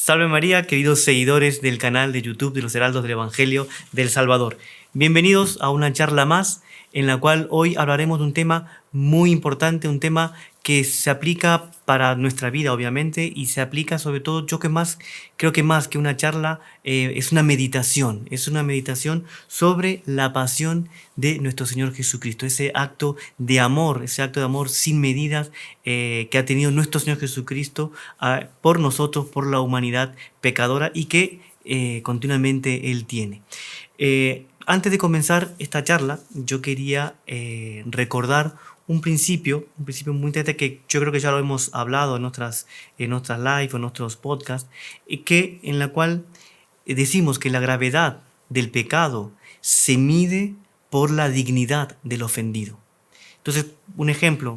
Salve María, queridos seguidores del canal de YouTube de los Heraldos del Evangelio del Salvador. Bienvenidos a una charla más en la cual hoy hablaremos de un tema muy importante, un tema que se aplica para nuestra vida, obviamente, y se aplica sobre todo, creo que más que una charla, es una meditación sobre la pasión de nuestro Señor Jesucristo, ese acto de amor sin medidas que ha tenido nuestro Señor Jesucristo por nosotros, por la humanidad pecadora y que continuamente Él tiene. Antes de comenzar esta charla, yo quería recordar un principio muy interesante que yo creo que ya lo hemos hablado en nuestras live o en nuestros podcasts, en la cual decimos que la gravedad del pecado se mide por la dignidad del ofendido. Entonces, un ejemplo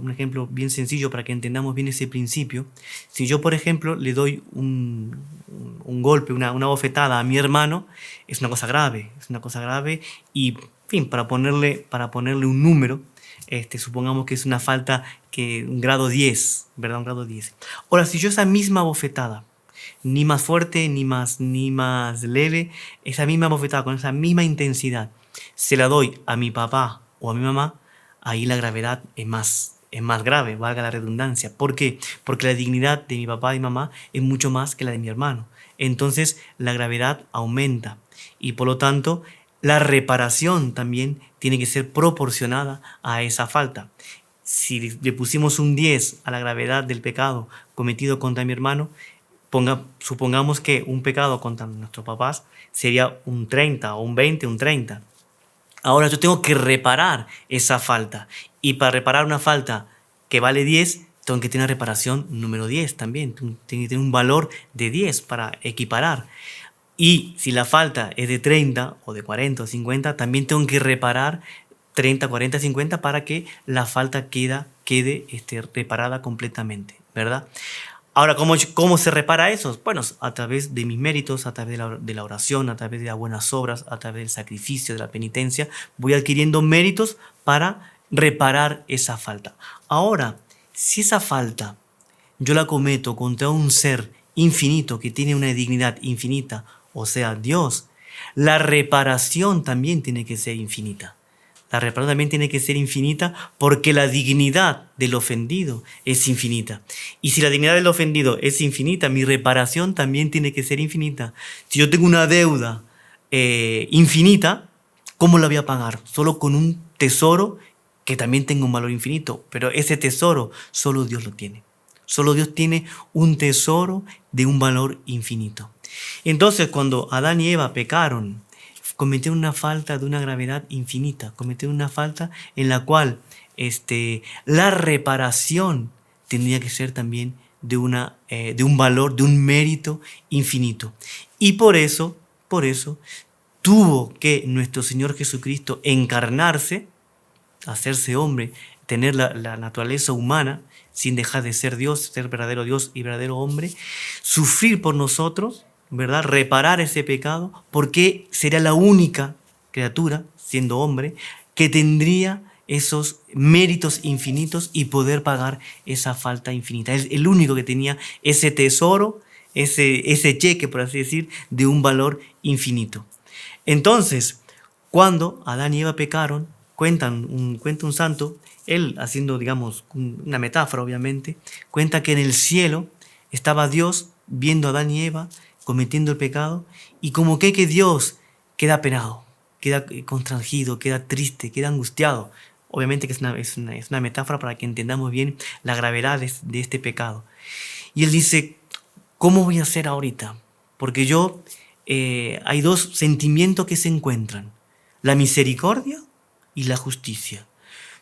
bien sencillo para que entendamos bien ese principio. Si yo, por ejemplo, le doy un golpe, una bofetada a mi hermano, es una cosa grave y, en fin, para ponerle un número, supongamos que es una falta un grado 10, ¿verdad? Un grado 10. Ahora, si yo esa misma bofetada, ni más fuerte ni más leve, esa misma bofetada con esa misma intensidad, se la doy a mi papá o a mi mamá, ahí la gravedad es más grave, valga la redundancia. ¿Por qué? Porque la dignidad de mi papá y mamá es mucho más que la de mi hermano. Entonces la gravedad aumenta y por lo tanto la reparación también tiene que ser proporcionada a esa falta. Si le pusimos un 10 a la gravedad del pecado cometido contra mi hermano, supongamos que un pecado contra nuestros papás sería un 30 o un 20, un 30. Ahora yo tengo que reparar esa falta. Y para reparar una falta que vale 10, tengo que tener una reparación número 10 también. Tengo que tener un valor de 10 para equiparar. Y si la falta es de 30 o de 40 o 50, también tengo que reparar 30, 40, 50 para que la falta quede reparada completamente, ¿verdad? Ahora, ¿cómo se repara eso? Bueno, a través de mis méritos, a través de la oración, a través de las buenas obras, a través del sacrificio, de la penitencia, voy adquiriendo méritos para reparar esa falta. Ahora, si esa falta yo la cometo contra un ser infinito que tiene una dignidad infinita, o sea, Dios, la reparación también tiene que ser infinita. La reparación también tiene que ser infinita porque la dignidad del ofendido es infinita. Y si la dignidad del ofendido es infinita, mi reparación también tiene que ser infinita. Si yo tengo una deuda infinita, ¿cómo la voy a pagar? Solo con un tesoro que también tenga un valor infinito. Pero ese tesoro solo Dios lo tiene. Solo Dios tiene un tesoro de un valor infinito. Entonces, cuando Adán y Eva pecaron, cometieron una falta de una gravedad infinita, cometieron una falta en la cual la reparación tendría que ser también de un valor, de un mérito infinito. Y por eso tuvo que nuestro Señor Jesucristo encarnarse, hacerse hombre, tener la naturaleza humana, sin dejar de ser Dios, ser verdadero Dios y verdadero hombre, sufrir por nosotros, ¿verdad? Reparar ese pecado, porque sería la única criatura, siendo hombre, que tendría esos méritos infinitos y poder pagar esa falta infinita. Es el único que tenía ese tesoro, ese cheque, por así decir, de un valor infinito. Entonces, cuando Adán y Eva pecaron, cuenta un santo, él haciendo, digamos, una metáfora obviamente, cuenta que en el cielo estaba Dios viendo a Adán y Eva cometiendo el pecado, y como que Dios queda penado, queda constrangido, queda triste, queda angustiado. Obviamente que es una metáfora para que entendamos bien la gravedad de este pecado. Y él dice, ¿cómo voy a hacer ahorita? Porque hay dos sentimientos que se encuentran, la misericordia y la justicia.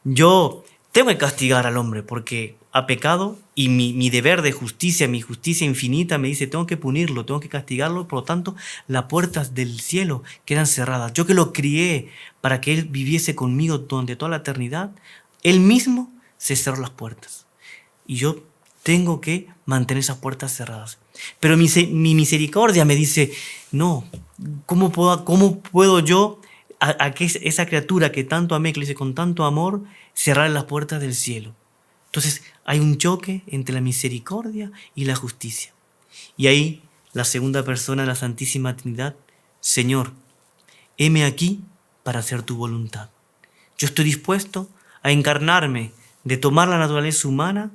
Yo tengo que castigar al hombre porque ha pecado y mi deber de justicia, mi justicia infinita me dice tengo que punirlo, tengo que castigarlo, por lo tanto las puertas del cielo quedan cerradas. Yo que lo crié para que él viviese conmigo durante toda la eternidad, él mismo se cerró las puertas y yo tengo que mantener esas puertas cerradas. Pero mi misericordia me dice, no, ¿cómo puedo yo a esa criatura que tanto amé, que le hice con tanto amor, cerrar las puertas del cielo? Entonces hay un choque entre la misericordia y la justicia. Y ahí la segunda persona de la Santísima Trinidad: Señor, heme aquí para hacer tu voluntad. Yo estoy dispuesto a encarnarme, de tomar la naturaleza humana,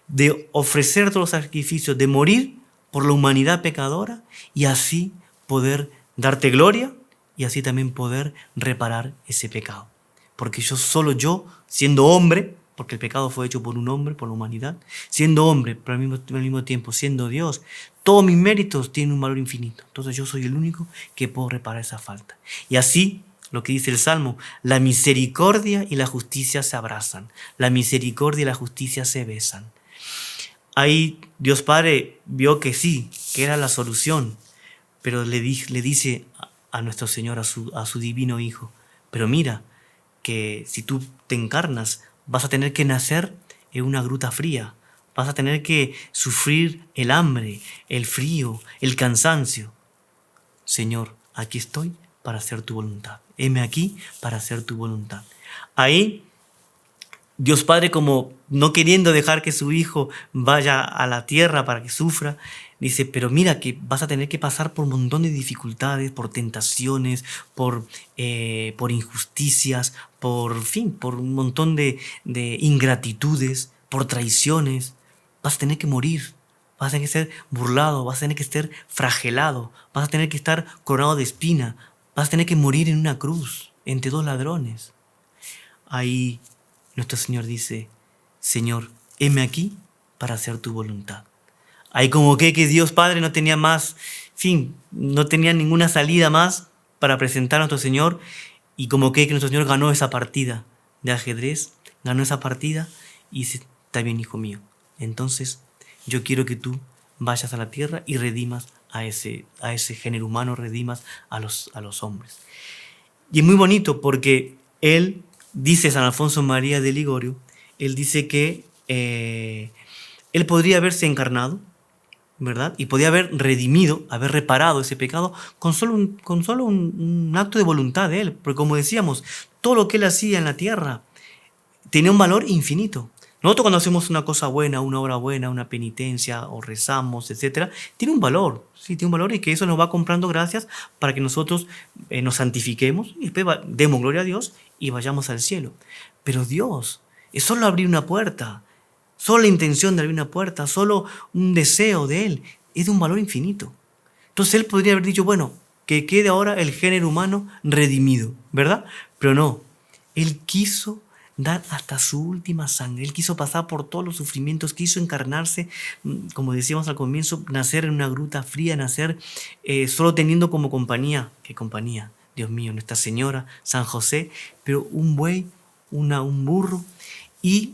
de ofrecer todos los sacrificios, de morir por la humanidad pecadora y así poder darte gloria y así también poder reparar ese pecado. Porque solo yo, siendo hombre, porque el pecado fue hecho por un hombre, por la humanidad, siendo hombre, pero al mismo tiempo siendo Dios, todos mis méritos tienen un valor infinito. Entonces yo soy el único que puedo reparar esa falta. Y así, lo que dice el Salmo: la misericordia y la justicia se abrazan, la misericordia y la justicia se besan. Ahí Dios Padre vio que sí, que era la solución, pero le dice a nuestro Señor, a su divino Hijo: pero mira, que si tú te encarnas, vas a tener que nacer en una gruta fría, vas a tener que sufrir el hambre, el frío, el cansancio. Señor, aquí estoy para hacer tu voluntad. Heme aquí para hacer tu voluntad. Ahí Dios Padre, como no queriendo dejar que su Hijo vaya a la tierra para que sufra, dice: pero mira que vas a tener que pasar por un montón de dificultades, por tentaciones, por injusticias, por un montón de ingratitudes, por traiciones. Vas a tener que morir, vas a tener que ser burlado, vas a tener que estar flagelado, vas a tener que estar coronado de espina, vas a tener que morir en una cruz, entre dos ladrones. Ahí nuestro Señor dice: Señor, heme aquí para hacer tu voluntad. Ahí como que Dios Padre no tenía más, no tenía ninguna salida más para presentar a nuestro Señor, y como que nuestro Señor ganó esa partida de ajedrez, ganó esa partida y dice: está bien, hijo mío, entonces yo quiero que tú vayas a la tierra y redimas a ese género humano, redimas a los hombres. Y es muy bonito porque él dice, San Alfonso María de Ligorio, él dice que él podría haberse encarnado, ¿verdad? Y podía haber redimido, haber reparado ese pecado con solo un acto de voluntad de él. Porque como decíamos, todo lo que él hacía en la tierra tenía un valor infinito. Nosotros cuando hacemos una cosa buena, una obra buena, una penitencia, o rezamos, etc., tiene un valor, sí, tiene un valor, y que eso nos va comprando gracias para que nosotros nos santifiquemos y después demos gloria a Dios y vayamos al cielo. Pero Dios es solo abrir una puerta, solo la intención de abrir una puerta, solo un deseo de Él, es de un valor infinito. Entonces Él podría haber dicho: bueno, que quede ahora el género humano redimido, ¿verdad? Pero no, Él quiso dar hasta su última sangre. Él quiso pasar por todos los sufrimientos, quiso encarnarse, como decíamos al comienzo, nacer en una gruta fría, nacer solo teniendo como compañía, ¿qué compañía? Dios mío, Nuestra Señora, San José, pero un buey, un burro, y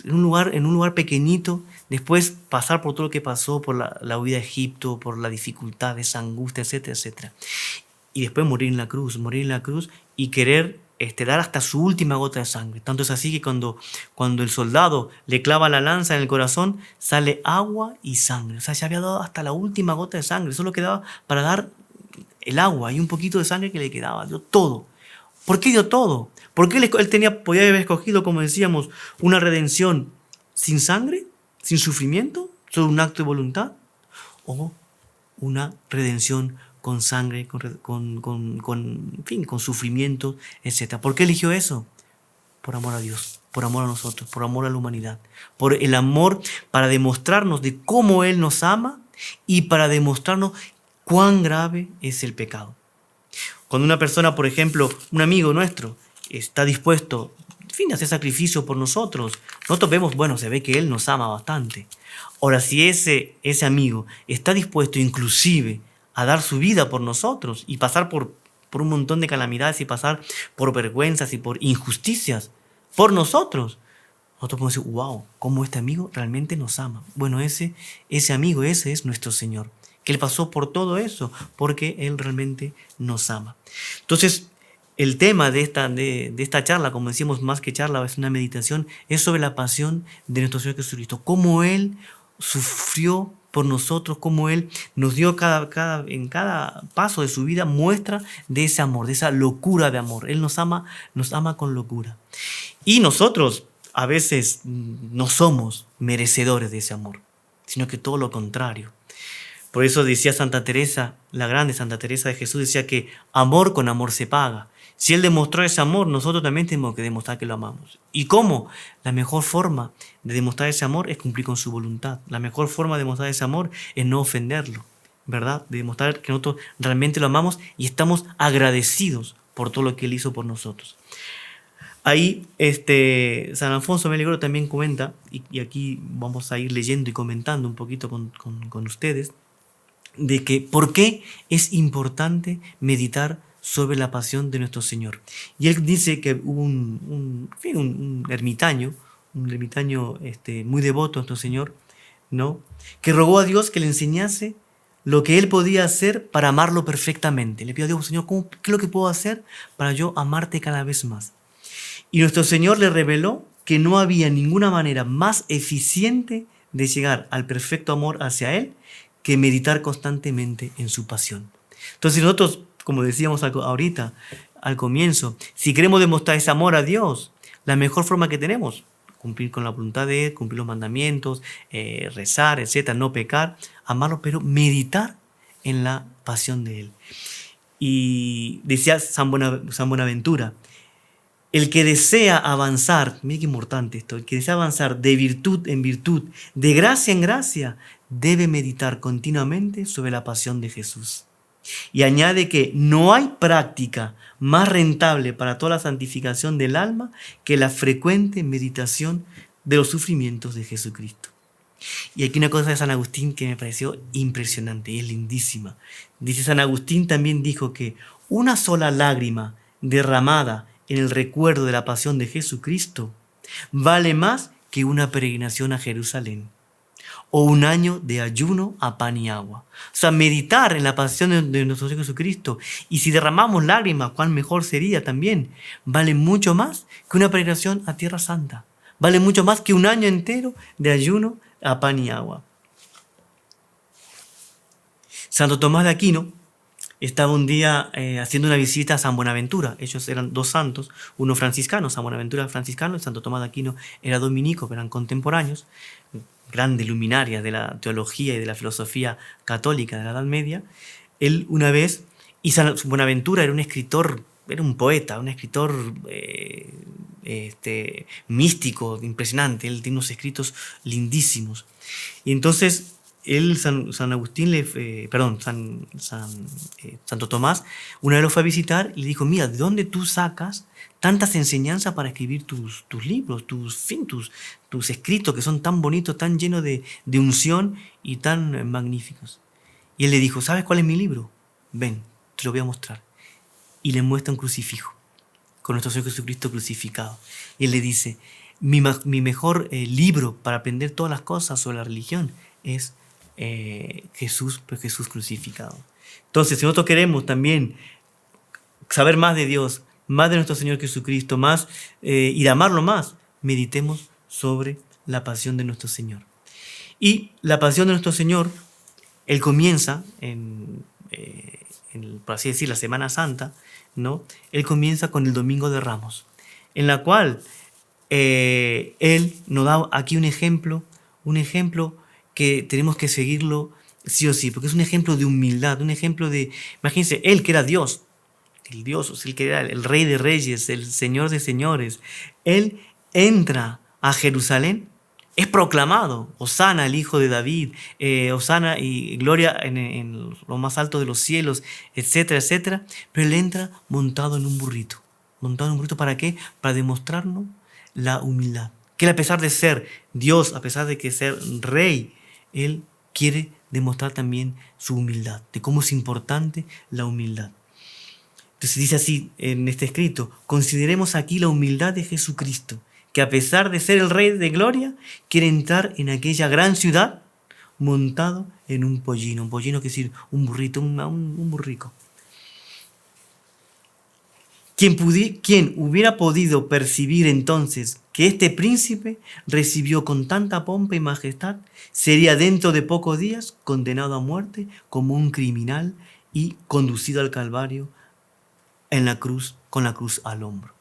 en un lugar pequeñito, después pasar por todo lo que pasó, por la huida a Egipto, por la dificultad, esa angustia, etcétera, etcétera. Y después morir en la cruz y querer dar hasta su última gota de sangre. Tanto es así que cuando el soldado le clava la lanza en el corazón, sale agua y sangre. O sea, ya había dado hasta la última gota de sangre. Solo quedaba para dar el agua y un poquito de sangre que le quedaba. Dio todo. ¿Por qué dio todo? ¿Por qué él podía haber escogido, como decíamos, una redención sin sangre, sin sufrimiento, solo un acto de voluntad? O una redención con sangre, con sufrimiento, etc. ¿Por qué eligió eso? Por amor a Dios, por amor a nosotros, por amor a la humanidad, por el amor para demostrarnos de cómo Él nos ama y para demostrarnos cuán grave es el pecado. Cuando una persona, por ejemplo, un amigo nuestro, está dispuesto, a hacer sacrificio por nosotros, nosotros vemos, bueno, se ve que Él nos ama bastante. Ahora, si ese amigo está dispuesto inclusive a dar su vida por nosotros y pasar por un montón de calamidades y pasar por vergüenzas y por injusticias por nosotros podemos decir: wow, cómo este amigo realmente nos ama. Bueno, ese amigo, ese es nuestro Señor, que Él pasó por todo eso porque Él realmente nos ama. Entonces, el tema de esta charla, como decimos, más que charla, es una meditación, es sobre la pasión de nuestro Señor Jesucristo. Cómo Él sufrió por nosotros, cómo Él nos dio en cada paso de su vida muestra de ese amor, de esa locura de amor. Él nos ama con locura. Y nosotros a veces no somos merecedores de ese amor, sino que todo lo contrario. Por eso decía Santa Teresa, la grande Santa Teresa de Jesús, decía que amor con amor se paga. Si Él demostró ese amor, nosotros también tenemos que demostrar que lo amamos. ¿Y cómo? La mejor forma de demostrar ese amor es cumplir con su voluntad. La mejor forma de demostrar ese amor es no ofenderlo, ¿verdad? De demostrar que nosotros realmente lo amamos y estamos agradecidos por todo lo que Él hizo por nosotros. Ahí San Alfonso Meligoro también comenta, y aquí vamos a ir leyendo y comentando un poquito con ustedes, de que por qué es importante meditar sobre la pasión de nuestro Señor. Y él dice que hubo un ermitaño muy devoto a nuestro Señor, ¿no? Que rogó a Dios que le enseñase lo que él podía hacer para amarlo perfectamente. Le pidió a Dios: Señor, ¿qué es lo que puedo hacer para yo amarte cada vez más? Y nuestro Señor le reveló que no había ninguna manera más eficiente de llegar al perfecto amor hacia Él que meditar constantemente en su pasión. Entonces nosotros, como decíamos ahorita, al comienzo, si queremos demostrar ese amor a Dios, la mejor forma que tenemos, cumplir con la voluntad de Él, cumplir los mandamientos, rezar, etcétera, no pecar, amarlo, pero meditar en la pasión de Él. Y decía San Buenaventura: el que desea avanzar, mira qué importante esto, el que desea avanzar de virtud en virtud, de gracia en gracia, debe meditar continuamente sobre la pasión de Jesús. Y añade que no hay práctica más rentable para toda la santificación del alma que la frecuente meditación de los sufrimientos de Jesucristo. Y aquí una cosa de San Agustín que me pareció impresionante y es lindísima. Dice: San Agustín también dijo que una sola lágrima derramada en el recuerdo de la pasión de Jesucristo vale más que una peregrinación a Jerusalén o un año de ayuno a pan y agua. O sea, meditar en la pasión de nuestro Señor Jesucristo, y si derramamos lágrimas, cuán mejor sería también, vale mucho más que una peregrinación a Tierra Santa. Vale mucho más que un año entero de ayuno a pan y agua. Santo Tomás de Aquino estaba un día haciendo una visita a San Buenaventura. Ellos eran dos santos, uno franciscano, San Buenaventura era franciscano, y Santo Tomás de Aquino era dominico, eran contemporáneos, grandes luminarias de la teología y de la filosofía católica de la Edad Media. Él una vez, y San Buenaventura era un escritor, era un poeta, un escritor místico, impresionante. Él tiene unos escritos lindísimos. Y entonces Santo Tomás una vez lo fue a visitar y le dijo: mira, ¿de dónde tú sacas tantas enseñanzas para escribir tus libros, tus escritos que son tan bonitos, tan llenos de unción y tan magníficos? Y él le dijo: ¿sabes cuál es mi libro? Ven, te lo voy a mostrar. Y le muestra un crucifijo con nuestro Señor Jesucristo crucificado. Y él le dice: mi mejor libro para aprender todas las cosas sobre la religión es Jesús crucificado. Entonces, si nosotros queremos también saber más de Dios, más de nuestro Señor Jesucristo, más y de amarlo más, meditemos sobre la pasión de nuestro Señor. Y la pasión de nuestro Señor, Él comienza por así decir, la Semana Santa, ¿no? Él comienza con el Domingo de Ramos, en la cual Él nos da aquí un ejemplo que tenemos que seguirlo sí o sí, porque es un ejemplo de humildad, un ejemplo de, imagínense, Él que era Dios, el que era el Rey de Reyes, el Señor de Señores, Él entra a Jerusalén, es proclamado: Hosana, el Hijo de David, Hosana y gloria en lo más alto de los cielos, etcétera, etcétera. Pero Él entra montado en un burrito. ¿Montado en un burrito para qué? Para demostrarnos la humildad. Que Él, a pesar de ser Dios, a pesar de que ser Rey, Él quiere demostrar también su humildad, de cómo es importante la humildad. Entonces dice así en este escrito: consideremos aquí la humildad de Jesucristo, que a pesar de ser el Rey de Gloria, quiere entrar en aquella gran ciudad montado en un pollino. Un pollino quiere decir un burrito, un burrico. Quien hubiera podido percibir entonces que este príncipe recibió con tanta pompa y majestad, sería dentro de pocos días condenado a muerte como un criminal y conducido al Calvario en la cruz, con la cruz al hombro.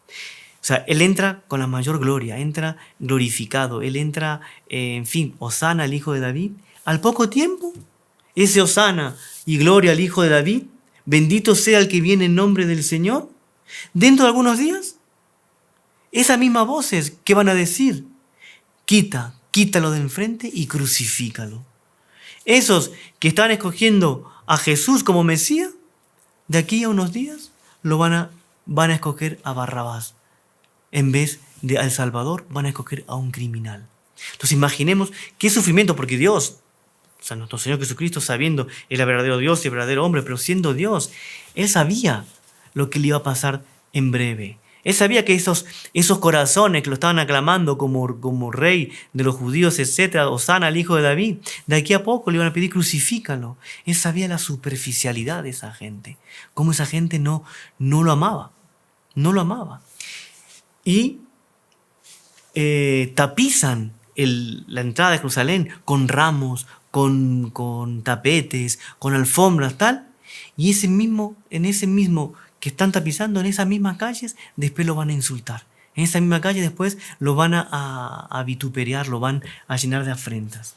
O sea, Él entra con la mayor gloria, entra glorificado, Él entra, Hosana, el Hijo de David. Al poco tiempo, ese hosana y gloria al Hijo de David, bendito sea el que viene en nombre del Señor, dentro de algunos días, esas mismas voces que van a decir, quítalo de enfrente y crucifícalo. Esos que están escogiendo a Jesús como Mesías, de aquí a unos días van a escoger a Barrabás. En vez de al Salvador, van a escoger a un criminal. Entonces imaginemos qué sufrimiento, porque Dios, o sea, nuestro Señor Jesucristo, sabiendo el verdadero Dios y el verdadero hombre, pero siendo Dios, Él sabía lo que le iba a pasar en breve. Él sabía que esos corazones que lo estaban aclamando como rey de los judíos, etc., Hosana al Hijo de David, de aquí a poco le iban a pedir crucifícalo. Él sabía la superficialidad de esa gente, cómo esa gente no lo amaba, no lo amaba. Y tapizan la entrada de Jerusalén con ramos, con tapetes, con alfombras, tal, y en ese mismo que están tapizando, en esas mismas calles, después lo van a insultar. En esa misma calle después lo van a vituperiar, lo van a llenar de afrentas.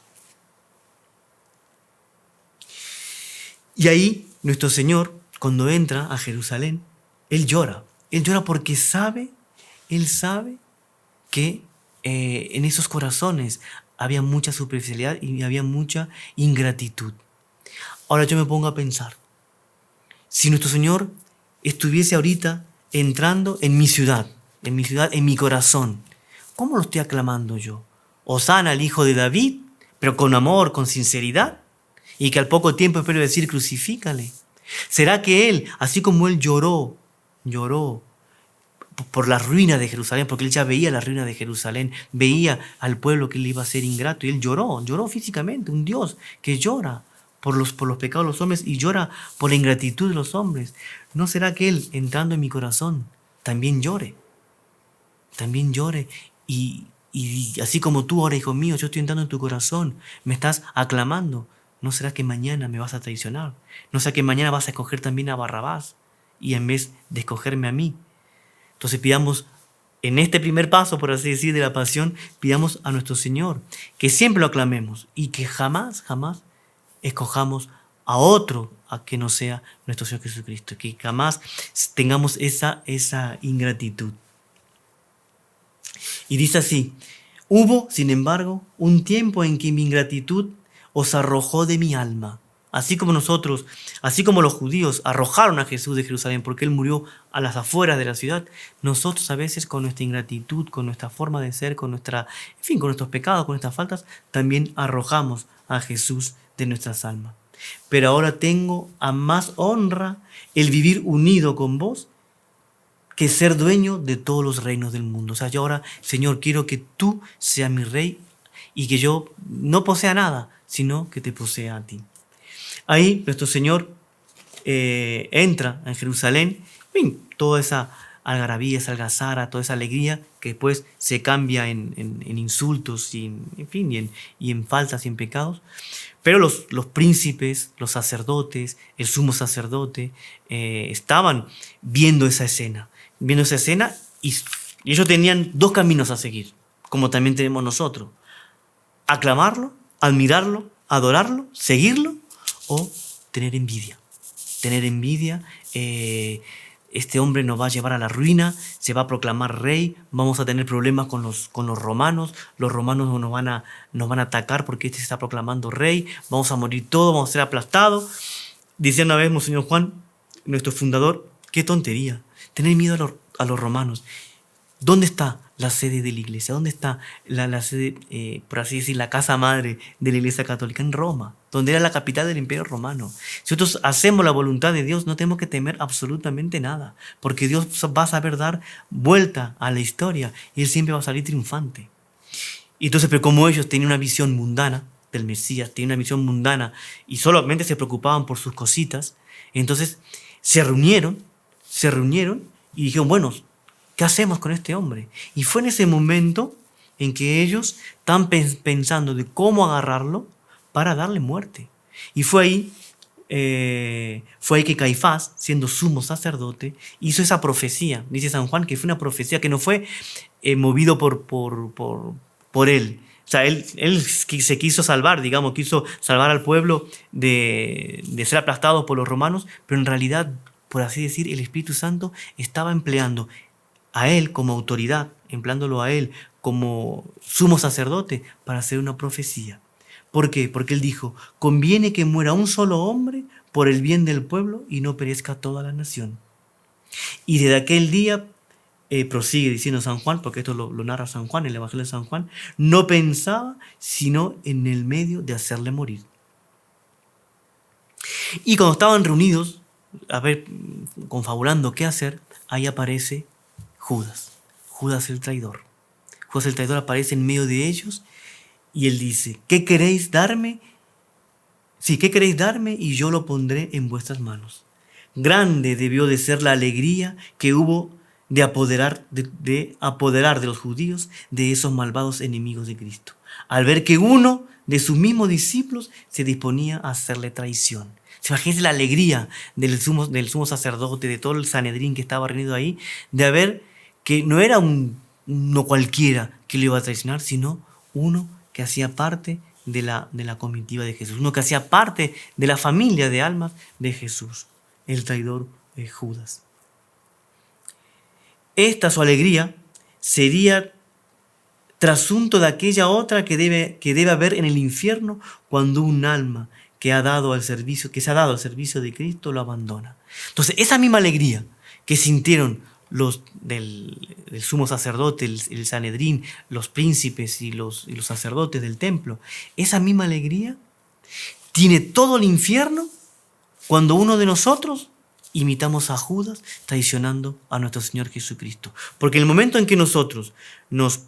Y ahí nuestro Señor, cuando entra a Jerusalén, Él llora. Él llora porque Él sabe que en esos corazones había mucha superficialidad y había mucha ingratitud. Ahora yo me pongo a pensar, si nuestro Señor estuviese ahorita entrando en mi ciudad, en mi corazón, ¿cómo lo estoy aclamando yo? Hosana al Hijo de David, pero con amor, con sinceridad, y que al poco tiempo espero decir crucifícale. ¿Será que Él, así como Él lloró por la ruina de Jerusalén, porque Él ya veía la ruina de Jerusalén, veía al pueblo que le iba a ser ingrato, y Él lloró físicamente, un Dios que llora por los pecados de los hombres y llora por la ingratitud de los hombres? ¿No será que Él, entrando en mi corazón, también llore? También llore y así como tú ahora, hijo mío, yo estoy entrando en tu corazón, me estás aclamando. ¿No será que mañana me vas a traicionar? ¿No será que mañana vas a escoger también a Barrabás y en vez de escogerme a mí? Entonces pidamos, en este primer paso, por así decir, de la pasión, pidamos a nuestro Señor que siempre lo aclamemos y que jamás escojamos a otro a que no sea nuestro Señor Jesucristo, que jamás tengamos esa ingratitud. Y dice así: hubo, sin embargo, un tiempo en que mi ingratitud os arrojó de mi alma. Así como los judíos arrojaron a Jesús de Jerusalén porque Él murió a las afueras de la ciudad, nosotros a veces con nuestra ingratitud, con nuestra forma de ser, con nuestros pecados, con nuestras faltas, también arrojamos a Jesús de nuestras almas. Pero ahora tengo a más honra el vivir unido con vos que ser dueño de todos los reinos del mundo. O sea, yo ahora, Señor, quiero que tú seas mi rey y que yo no posea nada, sino que te posea a ti. Ahí nuestro Señor entra en Jerusalén, toda esa algarabía, esa algazara, toda esa alegría que después se cambia en insultos y en faltas y en pecados. Pero los príncipes, los sacerdotes, el sumo sacerdote, estaban viendo esa escena y ellos tenían dos caminos a seguir, como también tenemos nosotros: aclamarlo, admirarlo, adorarlo, seguirlo, o tener envidia. Este hombre nos va a llevar a la ruina, se va a proclamar rey, vamos a tener problemas con los romanos nos van a atacar porque este se está proclamando rey, vamos a morir todos, vamos a ser aplastados. Decía una vez Monseñor Juan, nuestro fundador, qué tontería, tener miedo a los romanos. ¿Dónde está la sede de la iglesia? ¿Dónde está la sede, por así decir, la casa madre de la iglesia católica? En Roma, donde era la capital del imperio romano. Si nosotros hacemos la voluntad de Dios, no tenemos que temer absolutamente nada, porque Dios va a saber dar vuelta a la historia y Él siempre va a salir triunfante. Y entonces, pero como ellos tenían una visión mundana del Mesías, tenían una visión mundana y solamente se preocupaban por sus cositas, entonces se reunieron y dijeron, bueno, ¿qué hacemos con este hombre? Y fue en ese momento en que ellos están pensando de cómo agarrarlo para darle muerte. Y fue ahí que Caifás, siendo sumo sacerdote, hizo esa profecía. Dice San Juan que fue una profecía que no fue movido por él, sea, él se quiso salvar, digamos, quiso salvar al pueblo de ser aplastados por los romanos, pero en realidad, por así decir, el Espíritu Santo estaba empleando a él como autoridad, empleándolo a él como sumo sacerdote para hacer una profecía. ¿Por qué? Porque él dijo, conviene que muera un solo hombre por el bien del pueblo y no perezca toda la nación. Y desde aquel día, prosigue diciendo San Juan, porque esto lo narra San Juan, el Evangelio de San Juan, no pensaba sino en el medio de hacerle morir. Y cuando estaban reunidos, confabulando qué hacer, ahí aparece Judas, Judas el traidor. Judas el traidor aparece en medio de ellos y él dice, ¿qué queréis darme? Sí, ¿qué queréis darme? Y yo lo pondré en vuestras manos. Grande debió de ser la alegría que hubo de apoderar de los judíos de esos malvados enemigos de Cristo, al ver que uno de sus mismos discípulos se disponía a hacerle traición. Imagínense la alegría del sumo sacerdote, de todo el Sanedrín que estaba reunido ahí, de ver que no era uno cualquiera que le iba a traicionar, sino uno que hacía parte de la comitiva de Jesús, uno que hacía parte de la familia de almas de Jesús, el traidor Judas. Esta su alegría sería trasunto de aquella otra que debe haber en el infierno cuando un alma que se ha dado al servicio de Cristo lo abandona. Entonces, esa misma alegría que sintieron los del sumo sacerdote, el Sanedrín, los príncipes y los sacerdotes del templo, esa misma alegría tiene todo el infierno cuando uno de nosotros imitamos a Judas traicionando a nuestro Señor Jesucristo. Porque en el momento en que nosotros nos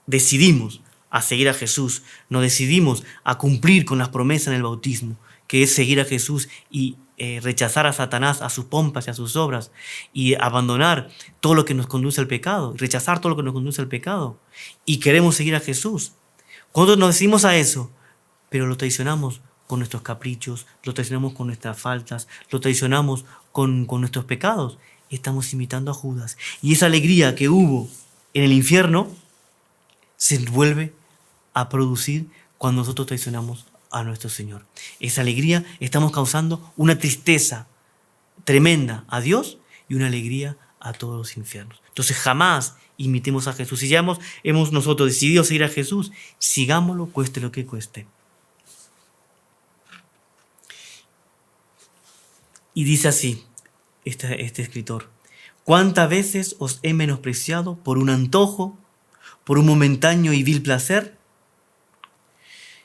decidimos a seguir a Jesús, nos decidimos a cumplir con las promesas en el bautismo, que es seguir a Jesús y rechazar a Satanás, a sus pompas y a sus obras, y abandonar todo lo que nos conduce al pecado, rechazar todo lo que nos conduce al pecado, y queremos seguir a Jesús. Cuando nos decidimos a eso, pero lo traicionamos con nuestros caprichos, lo traicionamos con nuestras faltas, lo traicionamos con nuestros pecados, estamos imitando a Judas. Y esa alegría que hubo en el infierno se vuelve a producir cuando nosotros traicionamos a nuestro Señor. Esa alegría estamos causando una tristeza tremenda a Dios y una alegría a todos los infiernos. Entonces jamás imitemos a Jesús. Si ya hemos nosotros decidido seguir a Jesús, sigámoslo cueste lo que cueste. Y dice así este escritor: ¿cuántas veces os he menospreciado por un antojo, por un momentáneo y vil placer?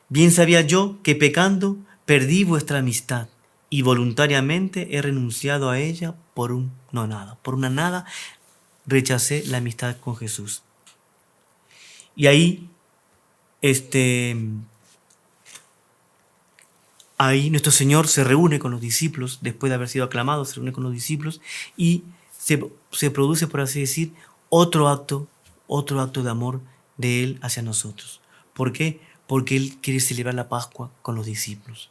Bien sabía yo que pecando perdí vuestra amistad y voluntariamente he renunciado a ella por una nada rechacé la amistad con Jesús. Y ahí nuestro Señor se reúne con los discípulos, después de haber sido aclamado, se reúne con los discípulos y se produce, por así decir, otro acto de amor de Él hacia nosotros. ¿Por qué? Porque Él quiere celebrar la Pascua con los discípulos.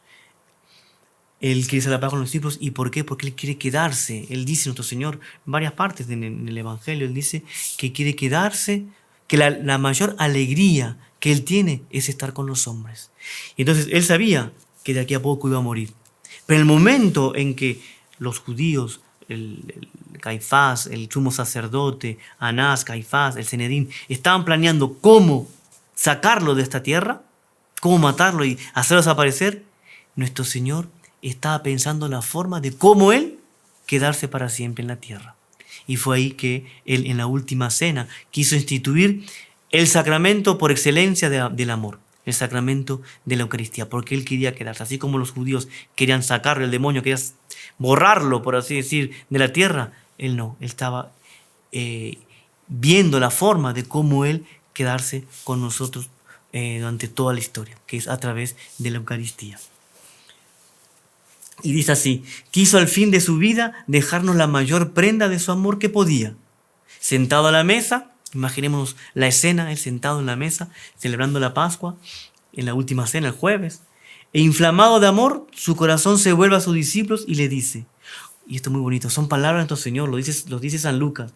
Él quiere celebrar la Pascua con los discípulos. ¿Y por qué? Porque Él quiere quedarse. Él dice, nuestro Señor, en varias partes en el Evangelio, Él dice que quiere quedarse, que la mayor alegría que Él tiene es estar con los hombres. Y entonces Él sabía que de aquí a poco iba a morir. Pero en el momento en que los judíos, el Caifás, el sumo sacerdote, Anás, Caifás, el Sanedrín, estaban planeando cómo sacarlo de esta tierra, cómo matarlo y hacerlo desaparecer, nuestro Señor estaba pensando la forma de cómo Él quedarse para siempre en la tierra. Y fue ahí que Él, en la última cena, quiso instituir el sacramento por excelencia del amor, el sacramento de la Eucaristía, porque Él quería quedarse. Así como los judíos querían sacarlo, el demonio quería borrarlo, por así decir, de la tierra, Él no. Él estaba viendo la forma de cómo Él quedarse con nosotros durante toda la historia, que es a través de la Eucaristía. Y dice así: quiso al fin de su vida dejarnos la mayor prenda de su amor que podía. Sentado a la mesa, imaginémonos la escena, Él sentado en la mesa, celebrando la Pascua, en la última cena, el jueves, e inflamado de amor, su corazón se vuelve a sus discípulos y le dice, y esto es muy bonito, son palabras de nuestro Señor, lo dice San Lucas: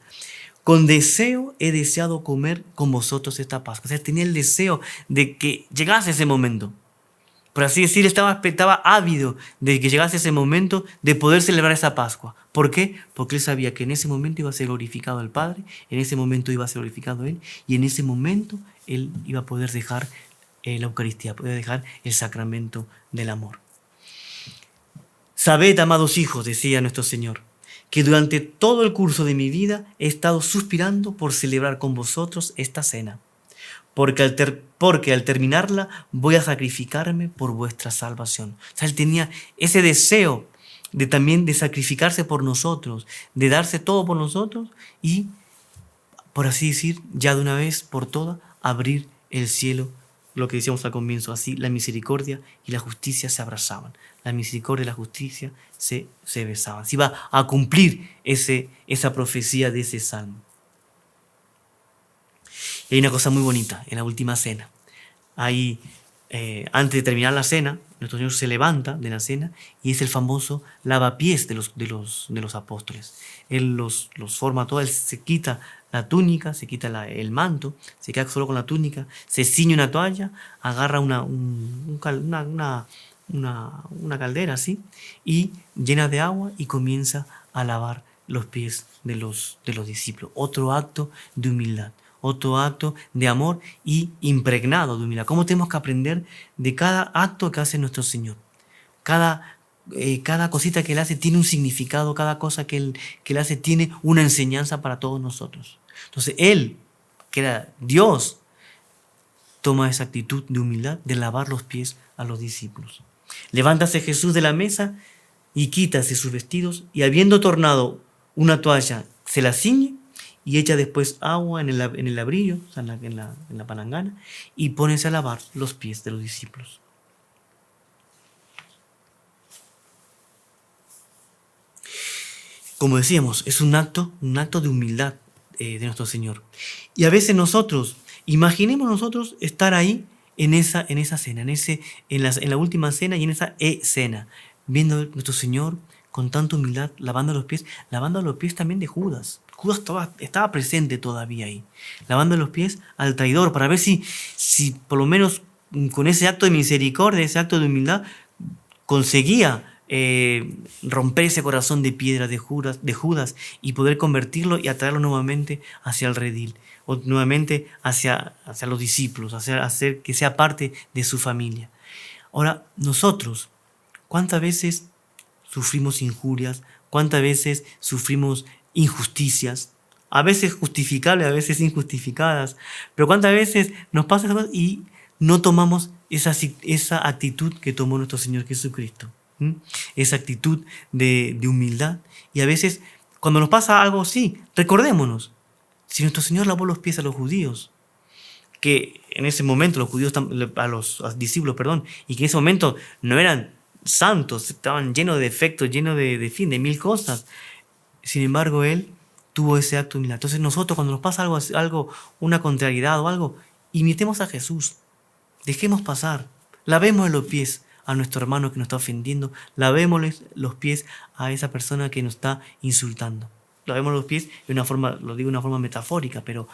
con deseo he deseado comer con vosotros esta Pascua. O sea, tenía el deseo de que llegase ese momento. Por así decir, estaba ávido de que llegase ese momento de poder celebrar esa Pascua. ¿Por qué? Porque él sabía que en ese momento iba a ser glorificado el Padre, en ese momento iba a ser glorificado él, y en ese momento él iba a poder dejar la Eucaristía, poder dejar el sacramento del amor. Sabed, amados hijos, decía nuestro Señor, que durante todo el curso de mi vida he estado suspirando por celebrar con vosotros esta cena, porque al terminarla voy a sacrificarme por vuestra salvación. O sea, él tenía ese deseo de también de sacrificarse por nosotros, de darse todo por nosotros y, por así decir, ya de una vez por todas, abrir el cielo, lo que decíamos al comienzo, así la misericordia y la justicia se abrazaban. La misericordia y la justicia se besaban. Se iba a cumplir esa profecía de ese salmo. Y hay una cosa muy bonita en la última cena. Ahí, antes de terminar la cena, nuestro Señor se levanta de la cena y es el famoso lavapiés de los apóstoles. Él los forma todos, él se quita la túnica, se quita el manto, se queda solo con la túnica, se ciñe una toalla, agarra una caldera así y llena de agua y comienza a lavar los pies de los discípulos. Otro acto de humildad. Otro acto de amor y impregnado de humildad. ¿Cómo tenemos que aprender de cada acto que hace nuestro Señor? Cada cosita que Él hace tiene un significado, cada cosa que Él hace tiene una enseñanza para todos nosotros. Entonces Él, que era Dios, toma esa actitud de humildad de lavar los pies a los discípulos. Levántase Jesús de la mesa y quítase sus vestidos y habiendo tornado una toalla, se la ciñe y echa después agua en el labrillo, o sea, en la palangana, y pónese a lavar los pies de los discípulos. Como decíamos, es un acto de humildad de nuestro Señor. Y a veces nosotros, imaginemos nosotros estar ahí en esa cena, en la última cena y en esa cena, viendo a nuestro Señor con tanta humildad, lavando los pies también de Judas. Judas estaba presente todavía ahí, lavando los pies al traidor, para ver si por lo menos con ese acto de misericordia, ese acto de humildad, conseguía romper ese corazón de piedra de Judas y poder convertirlo y atraerlo nuevamente hacia el redil, o nuevamente hacia los discípulos, hacer que sea parte de su familia. Ahora, nosotros, ¿cuántas veces sufrimos injurias? ¿Cuántas veces sufrimos injusticias? A veces justificables, a veces injustificadas. Pero ¿cuántas veces nos pasa eso y no tomamos esa actitud que tomó nuestro Señor Jesucristo? Esa actitud de humildad. Y a veces, cuando nos pasa algo así, recordémonos, si nuestro Señor lavó los pies a los judíos, que en ese momento los judíos, a los discípulos, y que en ese momento no eran santos, estaban llenos de defectos, llenos de mil cosas. Sin embargo, Él tuvo ese acto de humildad. Entonces nosotros, cuando nos pasa algo, una contrariedad o algo, imitemos a Jesús. Dejemos pasar. Lavemos los pies a nuestro hermano que nos está ofendiendo. Lavémosle los pies a esa persona que nos está insultando. Lavemos los pies de una forma, lo digo de una forma metafórica, pero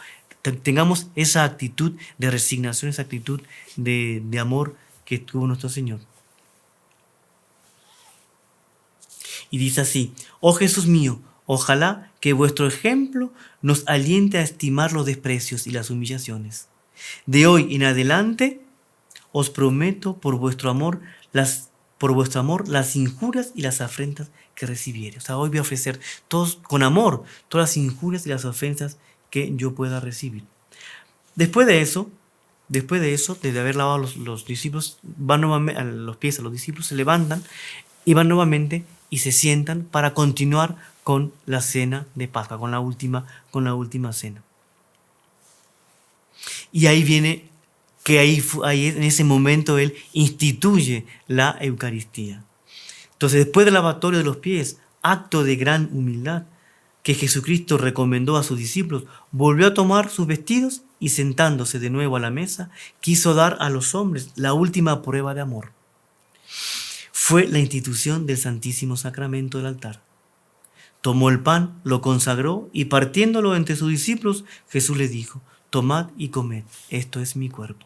tengamos esa actitud de resignación, esa actitud de amor que tuvo nuestro Señor. Y dice así: oh Jesús mío, ojalá que vuestro ejemplo nos aliente a estimar los desprecios y las humillaciones. De hoy en adelante os prometo por vuestro amor las injurias y las afrentas que recibiere. O sea, hoy voy a ofrecer todos con amor todas las injurias y las ofensas que yo pueda recibir. Después de eso, desde haber lavado los discípulos, van nuevamente a los pies a los discípulos, se levantan y van nuevamente y se sientan para continuar con la cena de Pascua, con la última cena. Y ahí viene que ahí en ese momento Él instituye la Eucaristía. Entonces, después del lavatorio de los pies, acto de gran humildad que Jesucristo recomendó a sus discípulos, volvió a tomar sus vestidos y sentándose de nuevo a la mesa, quiso dar a los hombres la última prueba de amor. Fue la institución del Santísimo Sacramento del altar. Tomó el pan, lo consagró y partiéndolo entre sus discípulos, Jesús les dijo: tomad y comed, esto es mi cuerpo.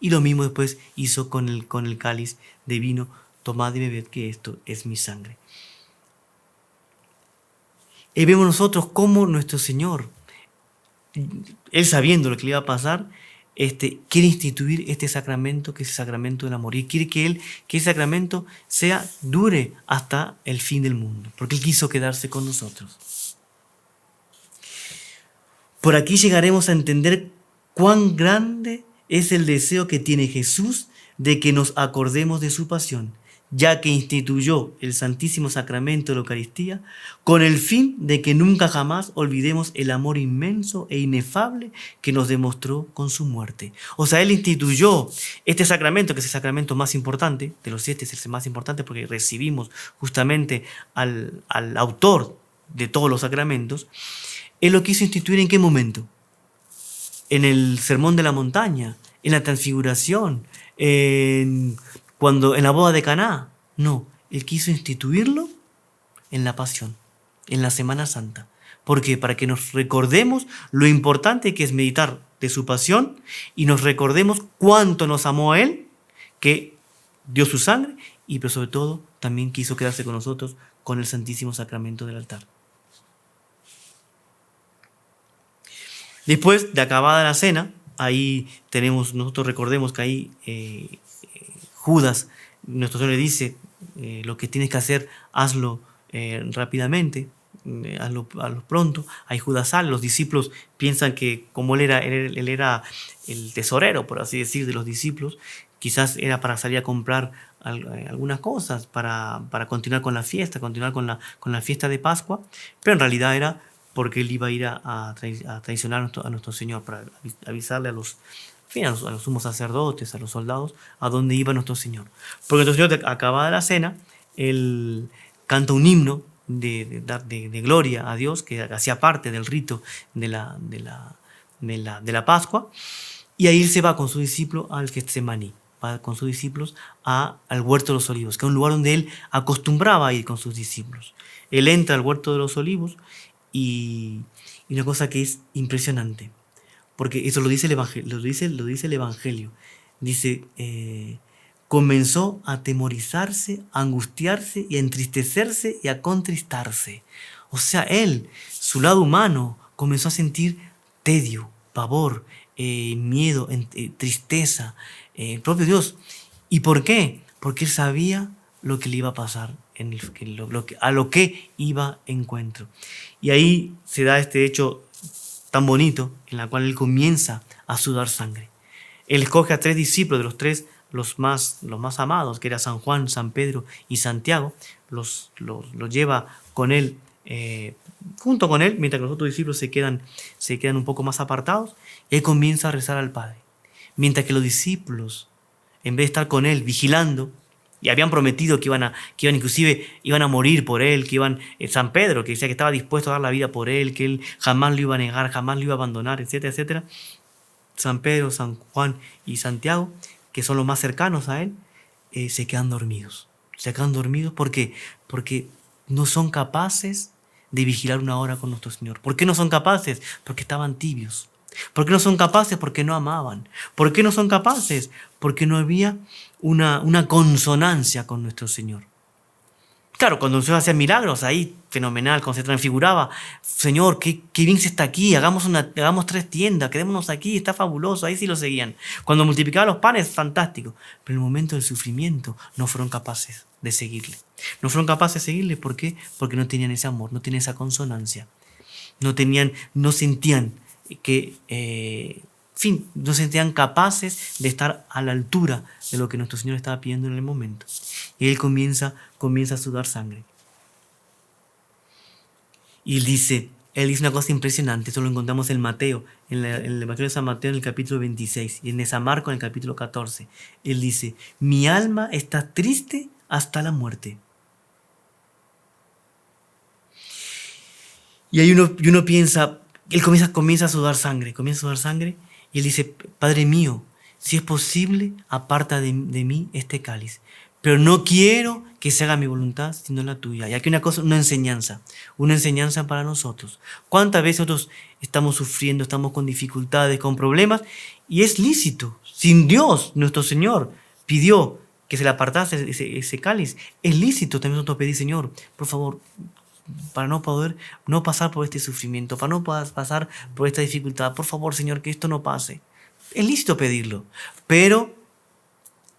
Y lo mismo después hizo con el cáliz de vino: tomad y bebed, que esto es mi sangre. Y vemos nosotros cómo nuestro Señor, Él sabiendo lo que le iba a pasar, quiere instituir este sacramento, que es el sacramento del amor. Y quiere que ese sacramento dure hasta el fin del mundo, porque Él quiso quedarse con nosotros. Por aquí llegaremos a entender cuán grande es el deseo que tiene Jesús de que nos acordemos de su pasión, ya que instituyó el Santísimo Sacramento de la Eucaristía con el fin de que nunca jamás olvidemos el amor inmenso e inefable que nos demostró con su muerte. O sea, Él instituyó este sacramento, que es el sacramento más importante, de los 7 es el más importante porque recibimos justamente al autor de todos los sacramentos. Él lo quiso instituir ¿en qué momento? En el Sermón de la Montaña, en la Transfiguración, en la boda de Caná. No, Él quiso instituirlo en la Pasión, en la Semana Santa. ¿Por qué? Para que nos recordemos lo importante que es meditar de su pasión y nos recordemos cuánto nos amó a Él, que dio su sangre y pero sobre todo también quiso quedarse con nosotros con el Santísimo Sacramento del altar. Después de acabada la cena, ahí nosotros recordemos que ahí Judas, nuestro Señor le dice: lo que tienes que hacer, hazlo rápidamente, hazlo pronto. Ahí Judas sale, los discípulos piensan que como él era el tesorero, por así decir, de los discípulos, quizás era para salir a comprar algunas cosas, para continuar con la fiesta, continuar con la fiesta de Pascua, pero en realidad era porque él iba a ir a traicionar a nuestro Señor, para avisarle a los sumos sacerdotes, a los soldados, a dónde iba nuestro Señor. Porque nuestro Señor, acabada la cena, él canta un himno de gloria a Dios, que hacía parte del rito de la Pascua, y ahí él se va con su discípulo al Getsemaní, va con sus discípulos al Huerto de los Olivos, que es un lugar donde él acostumbraba a ir con sus discípulos. Él entra al Huerto de los Olivos y una cosa que es impresionante, porque eso lo dice el Evangelio. Dice, comenzó a atemorizarse, a angustiarse y a entristecerse y a contristarse. O sea, él, su lado humano, comenzó a sentir tedio, pavor, miedo, tristeza, propio Dios. ¿Y por qué? Porque él sabía lo que le iba a pasar, a lo que iba encuentro. Y ahí se da este hecho tan bonito, en la cual él comienza a sudar sangre. Él escoge a 3 discípulos, de los 3, los más amados, que eran San Juan, San Pedro y Santiago, los lleva con él, junto con él, mientras que los otros discípulos se quedan un poco más apartados, y él comienza a rezar al Padre. Mientras que los discípulos, en vez de estar con él vigilando, y habían prometido que iban a morir por él, San Pedro, que decía que estaba dispuesto a dar la vida por él, que él jamás lo iba a negar, jamás lo iba a abandonar, etcétera, etcétera. San Pedro, San Juan y Santiago, que son los más cercanos a él, se quedan dormidos. Se quedan dormidos, ¿por qué? Porque no son capaces de vigilar una hora con nuestro Señor. ¿Por qué no son capaces? Porque estaban tibios. ¿Por qué no son capaces? Porque no amaban. ¿Por qué no son capaces? Porque no había una consonancia con nuestro Señor. Claro, cuando el Señor hacía milagros, ahí fenomenal, cuando se transfiguraba, Señor, qué bien se está aquí, hagamos 3 tiendas, quedémonos aquí, está fabuloso, ahí sí lo seguían. Cuando multiplicaba los panes, fantástico. Pero en el momento del sufrimiento no fueron capaces de seguirle. No fueron capaces de seguirle, ¿por qué? Porque no tenían ese amor, no tenían esa consonancia. No sentían que, no se sentían capaces de estar a la altura de lo que nuestro Señor estaba pidiendo en el momento. Y él comienza a sudar sangre. Y él dice una cosa impresionante, esto lo encontramos en Mateo, en el Evangelio de San Mateo en el capítulo 26 y en San Marcos en el capítulo 14. Él dice, mi alma está triste hasta la muerte. Y ahí uno piensa, él comienza a sudar sangre, y él dice, Padre mío, si es posible, aparta de mí este cáliz, pero no quiero que se haga mi voluntad, sino la tuya. Y aquí una enseñanza para nosotros. ¿Cuántas veces nosotros estamos sufriendo, estamos con dificultades, con problemas? Y es lícito. Sin Dios, nuestro Señor, pidió que se le apartase ese cáliz. Es lícito también nosotros pedir, Señor, por favor, para no pasar por este sufrimiento, para no pasar por esta dificultad. Por favor, Señor, que esto no pase. Es lícito pedirlo, pero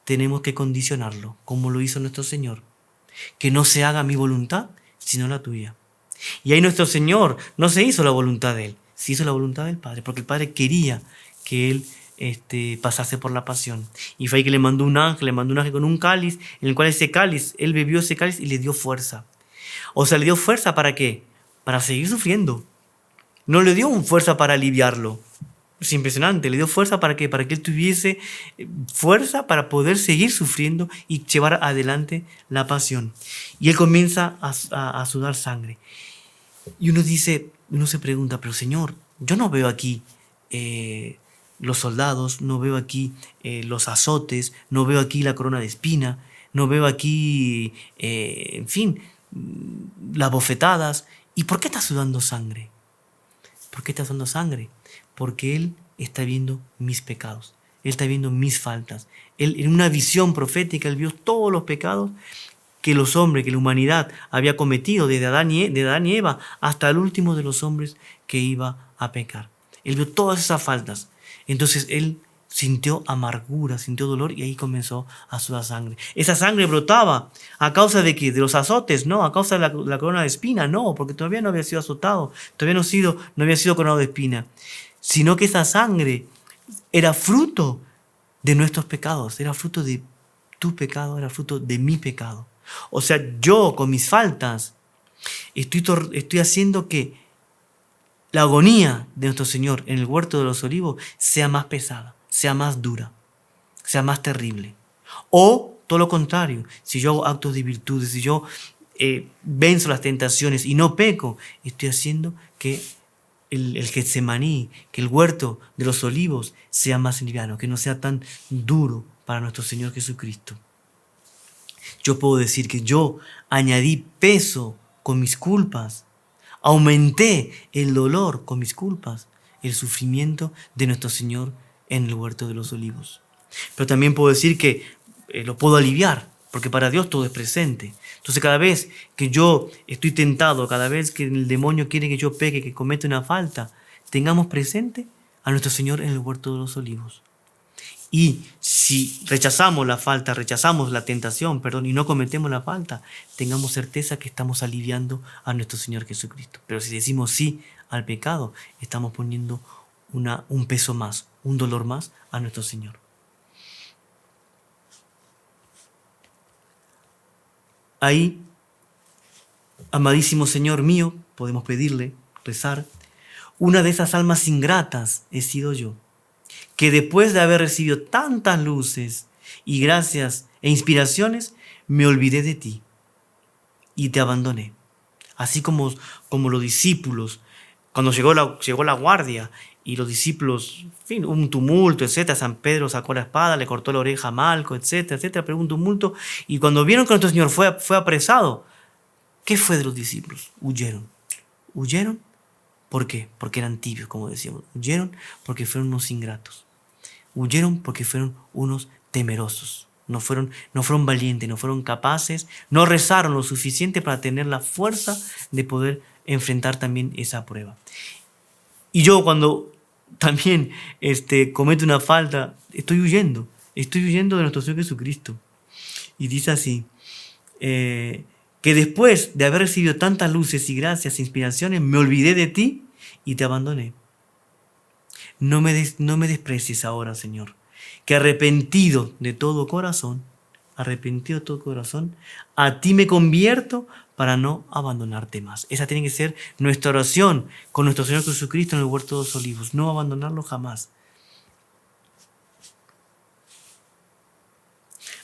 tenemos que condicionarlo, como lo hizo nuestro Señor. Que no se haga mi voluntad, sino la tuya. Y ahí nuestro Señor no se hizo la voluntad de Él, se hizo la voluntad del Padre, porque el Padre quería que Él pasase por la pasión. Y fue ahí que le mandó un ángel con un cáliz, en el cual ese cáliz, Él bebió ese cáliz y le dio fuerza. O sea, le dio fuerza ¿para qué? Para seguir sufriendo. No le dio fuerza para aliviarlo. Es impresionante, le dio fuerza ¿para qué? Para que él tuviese fuerza para poder seguir sufriendo y llevar adelante la pasión. Y él comienza a sudar sangre. Y uno se pregunta, pero Señor, yo no veo aquí los soldados, no veo aquí los azotes, no veo aquí la corona de espina, no veo aquí, en fin, las bofetadas. ¿Y por qué está sudando sangre? ¿Por qué está sudando sangre? Porque Él está viendo mis pecados. Él está viendo mis faltas. Él, en una visión profética, Él vio todos los pecados que los hombres, que la humanidad había cometido, desde Adán y Eva hasta el último de los hombres que iba a pecar. Él vio todas esas faltas. Entonces Él sintió amargura, sintió dolor y ahí comenzó a sudar sangre. Esa sangre brotaba a causa de ¿qué? De los azotes, no, a causa de la corona de espina, no, porque todavía no había sido azotado, todavía no había sido coronado de espina, sino que esa sangre era fruto de nuestros pecados, era fruto de tu pecado, era fruto de mi pecado. O sea, yo con mis faltas estoy haciendo que la agonía de nuestro Señor en el huerto de los olivos sea más pesada, sea más dura, sea más terrible. O todo lo contrario, si yo hago actos de virtudes, si yo venzo las tentaciones y no peco, estoy haciendo que el Getsemaní, que el huerto de los olivos sea más liviano, que no sea tan duro para nuestro Señor Jesucristo. Yo puedo decir que yo añadí peso con mis culpas, aumenté el dolor con mis culpas, el sufrimiento de nuestro Señor en el huerto de los olivos. Pero también puedo decir que lo puedo aliviar, porque para Dios todo es presente. Entonces cada vez que yo estoy tentado, cada vez que el demonio quiere que yo peque, que cometa una falta, tengamos presente a nuestro Señor en el huerto de los olivos. Y si rechazamos la falta, rechazamos la tentación, y no cometemos la falta, tengamos certeza que estamos aliviando a nuestro Señor Jesucristo. Pero si decimos sí al pecado, estamos poniendo un peso más, un dolor más a nuestro Señor. Ahí, amadísimo Señor mío, podemos pedirle, rezar, una de esas almas ingratas he sido yo, que después de haber recibido tantas luces y gracias e inspiraciones, me olvidé de ti y te abandoné. Así como los discípulos, cuando llegó la guardia y los discípulos, en fin, un tumulto, etc. San Pedro sacó la espada, le cortó la oreja a Malco, etcétera, pero un tumulto. Y cuando vieron que nuestro Señor fue apresado, ¿qué fue de los discípulos? Huyeron. ¿Huyeron? ¿Por qué? Porque eran tibios, como decíamos. Huyeron porque fueron unos ingratos. Huyeron porque fueron unos temerosos. No fueron valientes, no fueron capaces, no rezaron lo suficiente para tener la fuerza de poder enfrentar también esa prueba. Y yo cuando también cometo una falta, estoy huyendo de nuestro Señor Jesucristo. Y dice así, que después de haber recibido tantas luces y gracias e inspiraciones, me olvidé de ti y te abandoné. No me desprecies ahora, Señor, que arrepentido de todo corazón, a ti me convierto para no abandonarte más. Esa tiene que ser nuestra oración con nuestro Señor Jesucristo en el huerto de los olivos, no abandonarlo jamás.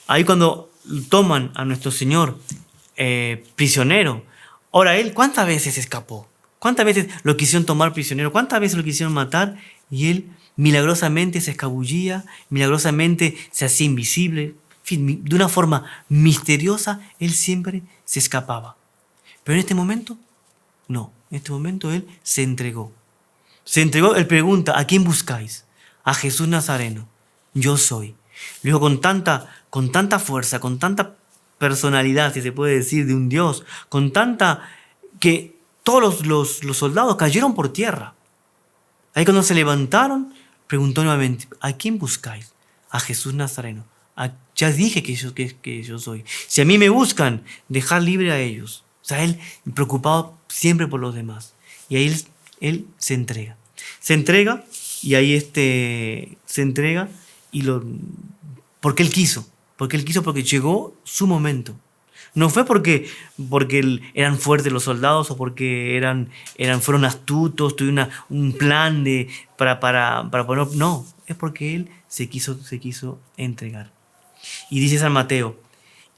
Ahí cuando toman a nuestro Señor prisionero, ahora Él, ¿cuántas veces escapó? ¿Cuántas veces lo quisieron tomar prisionero? ¿Cuántas veces lo quisieron matar? Y Él milagrosamente se escabullía, milagrosamente se hacía invisible. fin, de una forma misteriosa, él siempre se escapaba. Pero en este momento, no. En este momento él se entregó. Se entregó, él pregunta, ¿a quién buscáis? A Jesús Nazareno. Yo soy. Lo dijo con tanta fuerza, con tanta personalidad, si se puede decir, de un Dios, con tanta que todos los soldados cayeron por tierra. Ahí cuando se levantaron, preguntó nuevamente, ¿a quién buscáis? A Jesús Nazareno. Ya dije que yo soy. Si a mí me buscan, dejar libre a ellos. O sea, él preocupado siempre por los demás. Y ahí él se entrega. Se entrega y ahí se entrega porque él quiso. Porque llegó su momento. No fue porque eran fuertes los soldados o porque fueron astutos, tuvieron un plan para poner. No, es porque él se quiso entregar. Y dice San Mateo,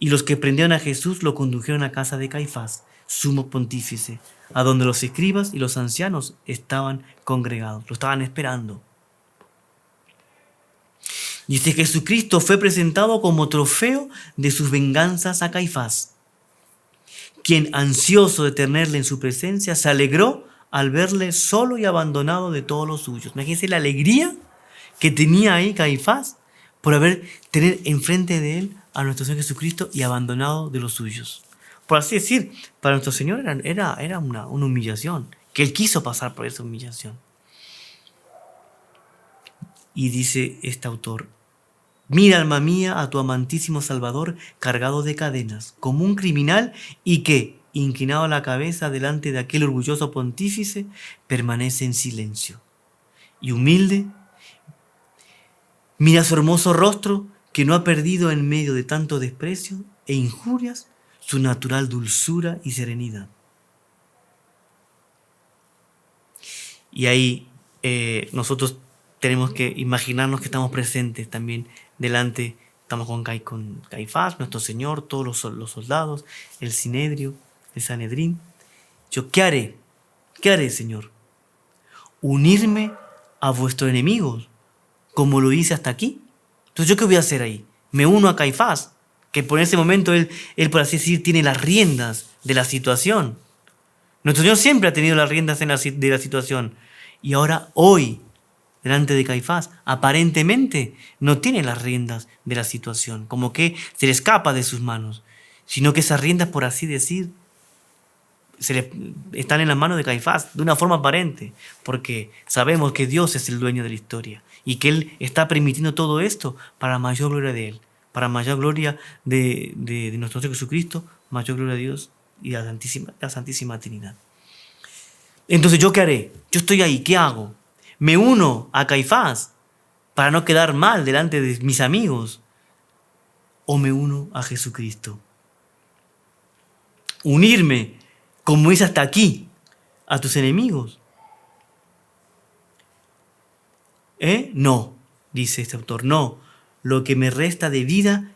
y los que prendieron a Jesús lo condujeron a casa de Caifás, sumo pontífice, a donde los escribas y los ancianos estaban congregados, lo estaban esperando. Dice, Jesucristo fue presentado como trofeo de sus venganzas a Caifás, quien, ansioso de tenerle en su presencia, se alegró al verle solo y abandonado de todos los suyos. Imagínense la alegría que tenía ahí Caifás por tener enfrente de él a nuestro Señor Jesucristo y abandonado de los suyos. Por así decir, para nuestro Señor era una humillación, que Él quiso pasar por esa humillación. Y dice este autor, mira, alma mía, a tu amantísimo Salvador cargado de cadenas, como un criminal y que, inclinado la cabeza delante de aquel orgulloso pontífice, permanece en silencio. Y humilde, mira su hermoso rostro que no ha perdido en medio de tanto desprecio e injurias su natural dulzura y serenidad. Y ahí nosotros tenemos que imaginarnos que estamos presentes también delante, estamos con Caifás, nuestro Señor, todos los soldados, el Sinedrio, el Sanedrín. Yo, ¿qué haré? ¿Qué haré, Señor? ¿Unirme a vuestros enemigos, como lo hice hasta aquí? Entonces, ¿yo qué voy a hacer ahí? Me uno a Caifás, que por ese momento él, por así decir, tiene las riendas de la situación. Nuestro Señor siempre ha tenido las riendas de la situación. Y ahora, hoy, delante de Caifás, aparentemente no tiene las riendas de la situación, como que se le escapa de sus manos, sino que esas riendas, por así decir, están en las manos de Caifás, de una forma aparente, porque sabemos que Dios es el dueño de la historia y que Él está permitiendo todo esto para mayor gloria de Él, para mayor gloria de nuestro Señor Jesucristo, mayor gloria a Dios y a la Santísima Trinidad. Entonces, ¿yo qué haré? Yo estoy ahí, ¿qué hago? ¿Me uno a Caifás para no quedar mal delante de mis amigos? ¿O me uno a Jesucristo? Unirme, como hice hasta aquí, a tus enemigos. No, dice este autor, no. Lo que me resta de vida,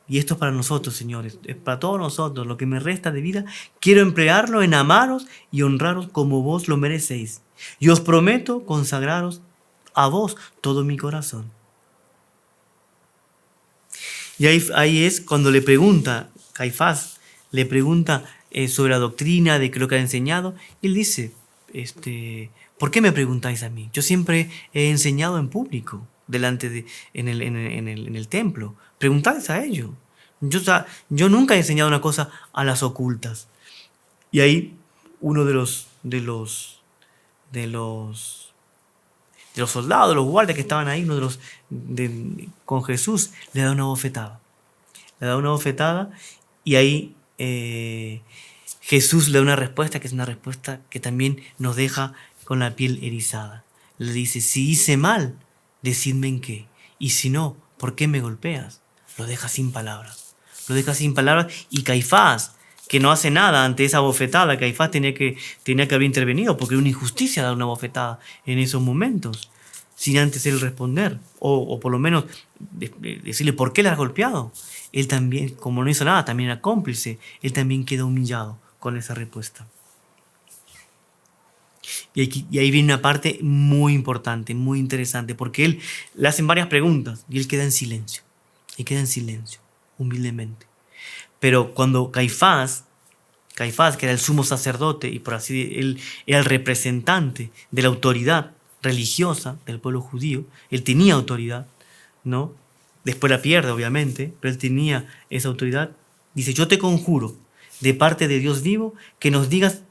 y esto es para nosotros, señores, es para todos nosotros, lo que me resta de vida, quiero emplearlo en amaros y honraros como vos lo merecéis. Y os prometo consagraros a vos todo mi corazón. Y ahí es cuando le pregunta, Caifás, le pregunta sobre la doctrina, de lo que ha enseñado, y él dice, ¿por qué me preguntáis a mí? Yo siempre he enseñado en público, en el templo. Preguntadles a ellos. Yo nunca he enseñado una cosa a las ocultas. Y ahí uno de los soldados, los guardias que estaban ahí, con Jesús, le da una bofetada. Le da una bofetada y ahí Jesús le da una respuesta que es una respuesta que también nos deja con la piel erizada. Le dice, si hice mal, decidme en qué. Y si no, ¿por qué me golpeas? Lo deja sin palabras. Lo deja sin palabras y Caifás, que no hace nada ante esa bofetada, Caifás tenía que haber intervenido porque era una injusticia dar una bofetada en esos momentos, sin antes él responder, o por lo menos decirle por qué le has golpeado. Él también, como no hizo nada, también era cómplice, él también quedó humillado con esa respuesta. Y ahí viene una parte muy importante, muy interesante, porque él le hacen varias preguntas y él queda en silencio. Y queda en silencio. humildemente. Pero cuando Caifás, que era el sumo sacerdote y por así él era el representante de la autoridad religiosa del pueblo judío, él tenía autoridad, ¿no? Después la pierde, obviamente, pero él tenía esa autoridad. Dice, yo te conjuro de parte de Dios vivo que nos digas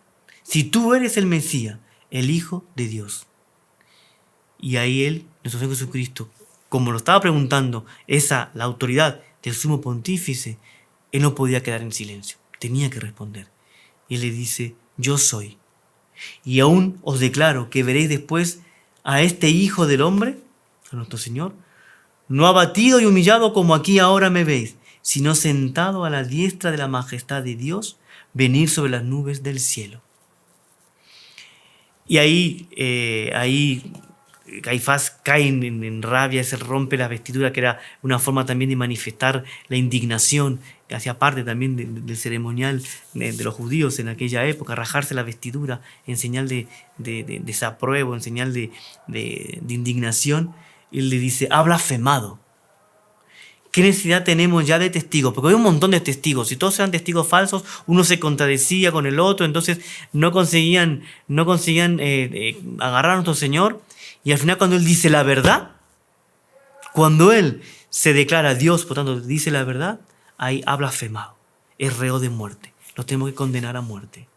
si tú eres el Mesías, el Hijo de Dios. Y ahí él, nuestro Señor Jesucristo, como lo estaba preguntando, la autoridad del sumo pontífice, él no podía quedar en silencio, tenía que responder. Y él le dice, yo soy. Y aún os declaro que veréis después a este Hijo del Hombre, a nuestro Señor, no abatido y humillado como aquí ahora me veis, sino sentado a la diestra de la majestad de Dios, venir sobre las nubes del cielo. Y ahí Caifás cae en rabia, se rompe la vestidura, que era una forma también de manifestar la indignación, que hacía parte también del ceremonial de los judíos en aquella época, rajarse la vestidura en señal de desapruebo, en señal de indignación. Él le dice, ha blasfemado. ¿Qué necesidad tenemos ya de testigos? Porque hay un montón de testigos. Si todos eran testigos falsos, uno se contradecía con el otro, entonces no conseguían agarrar a nuestro Señor. Y al final cuando Él dice la verdad, cuando Él se declara Dios, por tanto dice la verdad, ahí ha blasfemado. Es reo de muerte. Lo tenemos que condenar a muerte.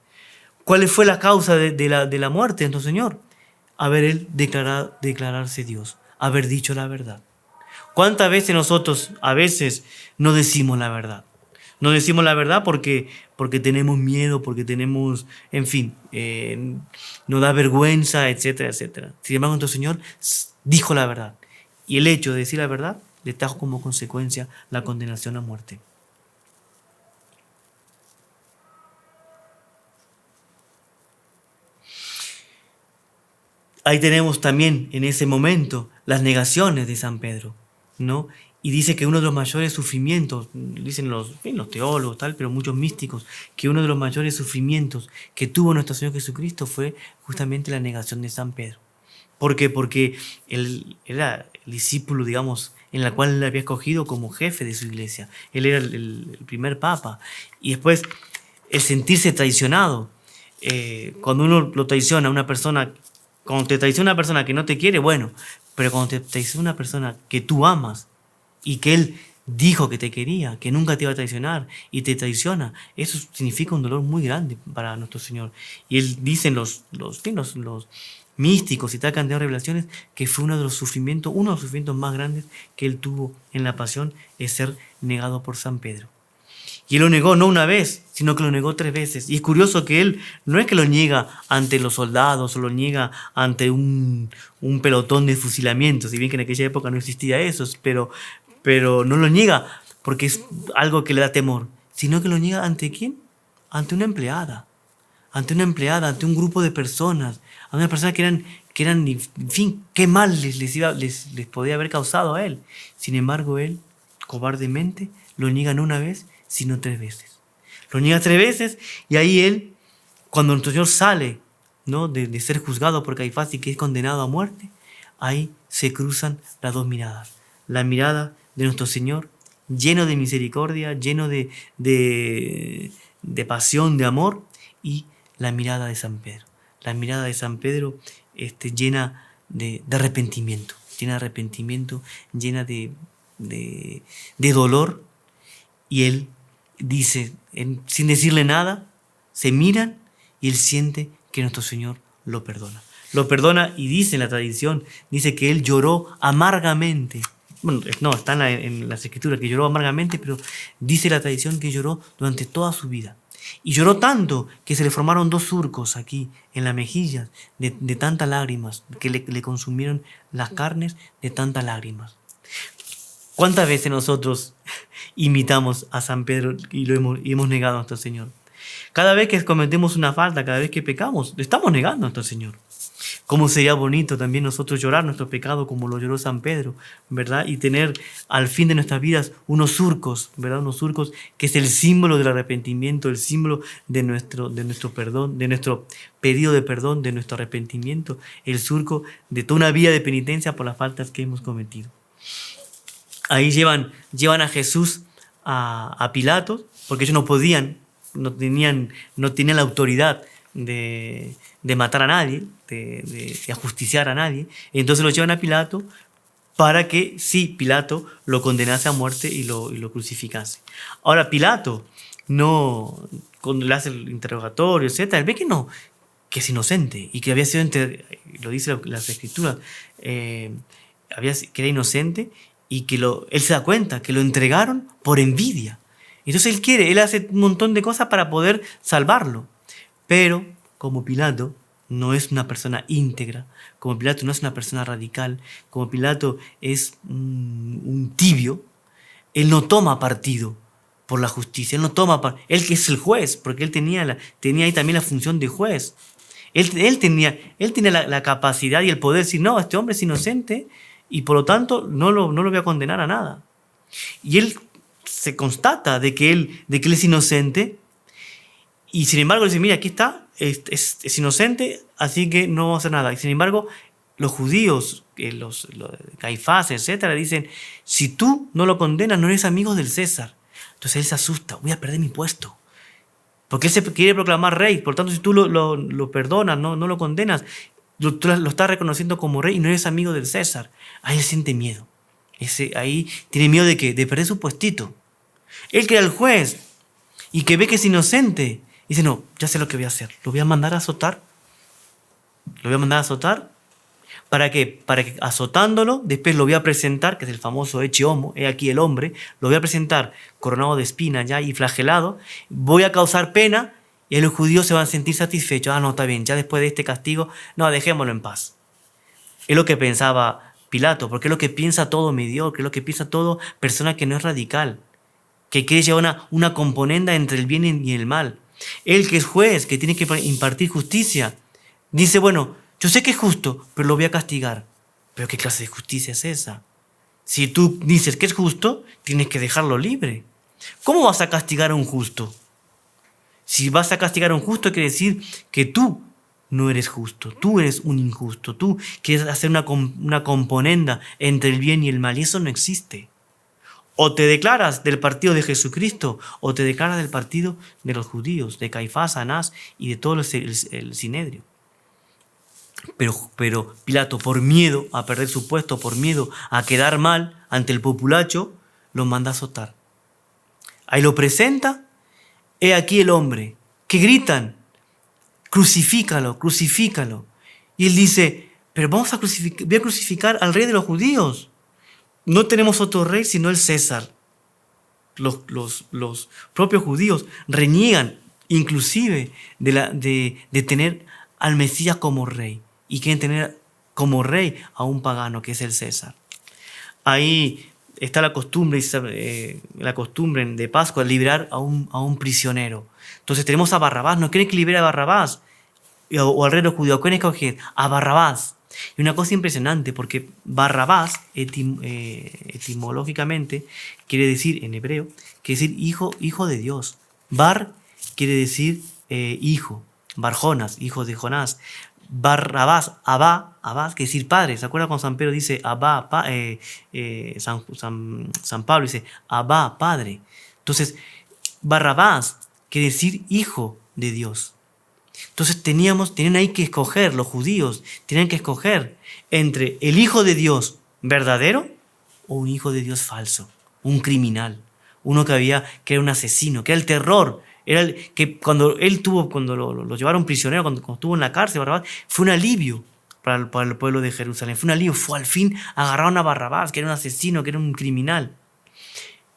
¿Cuál fue la causa de la muerte de nuestro Señor? Haber Él declararse Dios, haber dicho la verdad. ¿Cuántas veces nosotros a veces no decimos la verdad? No decimos la verdad porque tenemos miedo, porque tenemos, en fin, nos da vergüenza, etcétera, etcétera. Sin embargo, nuestro Señor dijo la verdad. Y el hecho de decir la verdad le trajo como consecuencia la condenación a muerte. Ahí tenemos también en ese momento las negaciones de San Pedro, ¿no? Y dice que uno de los mayores sufrimientos, dicen los teólogos, tal, pero muchos místicos, que uno de los mayores sufrimientos que tuvo nuestro Señor Jesucristo fue justamente la negación de San Pedro. ¿Por qué? Porque él era el discípulo, digamos, en la cual él había escogido como jefe de su iglesia. Él era el primer papa. Y después el sentirse traicionado. Cuando uno lo traiciona a una persona, cuando te traiciona una persona que no te quiere, bueno, pero cuando te traiciona una persona que tú amas y que Él dijo que te quería, que nunca te iba a traicionar y te traiciona, eso significa un dolor muy grande para nuestro Señor. Y Él dice los místicos y tal cantidad de revelaciones que fue uno de los sufrimientos más grandes que Él tuvo en la pasión, es ser negado por San Pedro. Y Él lo negó no una vez, sino que lo negó 3 veces. Y es curioso que Él no es que lo niega ante los soldados o lo niega ante un pelotón de fusilamiento, si bien que en aquella época no existía eso, pero no lo niega porque es algo que le da temor, sino que lo niega ¿ante quién? Ante una empleada, ante un grupo de personas, a unas personas que eran, en fin, qué mal les podía haber causado a Él. Sin embargo, Él, cobardemente, lo niega no una vez, sino 3 veces. Lo niega 3 veces y ahí Él, cuando nuestro Señor sale, ¿no?, de ser juzgado por Caifás y que es condenado a muerte, ahí se cruzan las 2 miradas. La mirada de nuestro Señor, lleno de misericordia, lleno de pasión, de amor, y la mirada de San Pedro. La mirada de San Pedro llena de arrepentimiento, llena de dolor, y Él dice, sin decirle nada, se miran y Él siente que nuestro Señor lo perdona. Lo perdona y dice en la tradición, dice que Él lloró amargamente. Bueno, no, está en las escrituras que lloró amargamente, pero dice la tradición que lloró durante toda su vida. Y lloró tanto que se le formaron 2 surcos aquí en la mejilla de tantas lágrimas, que le consumieron las carnes de tantas lágrimas. ¿Cuántas veces nosotros imitamos a San Pedro y hemos negado a nuestro Señor? Cada vez que cometemos una falta, cada vez que pecamos, le estamos negando a nuestro Señor. ¿Cómo sería bonito también nosotros llorar nuestro pecado como lo lloró San Pedro, ¿verdad? Y tener al fin de nuestras vidas unos surcos, ¿verdad? Unos surcos que es el símbolo del arrepentimiento, el símbolo de nuestro perdón, de nuestro pedido de perdón, de nuestro arrepentimiento, el surco de toda una vida de penitencia por las faltas que hemos cometido. Ahí llevan a Jesús a Pilato, porque ellos no podían, no tenían la autoridad de matar a nadie, de ajusticiar a nadie. Entonces lo llevan a Pilato para que sí, Pilato lo condenase a muerte y lo crucificase. Ahora, Pilato, no, cuando le hace el interrogatorio, etc., él ve que no, que es inocente y que había sido, lo dice las escrituras, que era inocente y que él se da cuenta que lo entregaron por envidia. Entonces él hace un montón de cosas para poder salvarlo. Pero como Pilato no es una persona íntegra, como Pilato no es una persona radical, como Pilato es un tibio, él no toma partido por la justicia, él que es el juez, porque él tenía ahí también la función de juez. Él tenía la capacidad y el poder de decir, no, este hombre es inocente y por lo tanto no lo voy a condenar a nada. Y él se constata de que él es inocente y sin embargo dice, mira, aquí está, es inocente, así que no vamos a hacer nada. Y sin embargo, los judíos, los Caifás, etcétera, dicen, si tú no lo condenas, no eres amigo del César. Entonces él se asusta, voy a perder mi puesto. Porque él se quiere proclamar rey, por tanto, si tú lo perdonas, no lo condenas, tú lo estás reconociendo como rey y no eres amigo del César. Ahí él siente miedo. Ahí tiene miedo de perder su puestito. Él que era el juez y que ve que es inocente, dice, no, ya sé lo que voy a hacer. Lo voy a mandar a azotar. Lo voy a mandar a azotar. ¿Para qué? Para que azotándolo, después lo voy a presentar, que es el famoso ecce homo, he aquí el hombre, lo voy a presentar coronado de espinas ya y flagelado, voy a causar pena y los judíos se van a sentir satisfechos. Ah, no, está bien, ya después de este castigo, no, dejémoslo en paz. Es lo que pensaba Pilato, porque es lo que piensa todo mediocre, es lo que piensa todo persona que no es radical, que quiere llevar una componenda entre el bien y el mal. Él que es juez, que tiene que impartir justicia, dice, bueno, yo sé que es justo, pero lo voy a castigar. ¿Pero qué clase de justicia es esa? Si tú dices que es justo, tienes que dejarlo libre. ¿Cómo vas a castigar a un justo? Si vas a castigar a un justo, quiere decir que tú no eres justo, tú eres un injusto, tú quieres hacer una componenda entre el bien y el mal, y eso no existe. O te declaras del partido de Jesucristo, o te declaras del partido de los judíos, de Caifás, Anás y de todo el Sinedrio. Pero Pilato, por miedo a perder su puesto, por miedo a quedar mal ante el populacho, lo manda a azotar. Ahí lo presenta, he aquí el hombre, que gritan, crucifícalo, crucifícalo. Y él dice, pero voy a crucificar al rey de los judíos. No tenemos otro rey sino el César. Los propios judíos reniegan inclusive de tener al Mesías como rey y quieren tener como rey a un pagano que es el César. Ahí está la costumbre de Pascua, liberar a un prisionero. Entonces tenemos a Barrabás, no quieren que libere a Barrabás o al rey de los judíos, quieren escoger a Barrabás. Y una cosa impresionante, porque Barrabás, etimológicamente, quiere decir, en hebreo, quiere decir hijo de Dios. Bar quiere decir hijo. Barjonas, hijo de Jonás. Barrabás, Abba, quiere decir padre. ¿Se acuerdan cuando San Pedro dice Abba, San Pablo dice Abba, padre? Entonces, Barrabás quiere decir hijo de Dios. Entonces tenían ahí que escoger, los judíos tenían que escoger entre el hijo de Dios verdadero o un hijo de Dios falso, un criminal, uno que era un asesino, que era el terror, que cuando lo llevaron prisionero, cuando estuvo en la cárcel, Barrabás, fue un alivio para el pueblo de Jerusalén, fue un alivio, al fin agarraron a Barrabás, que era un asesino, que era un criminal,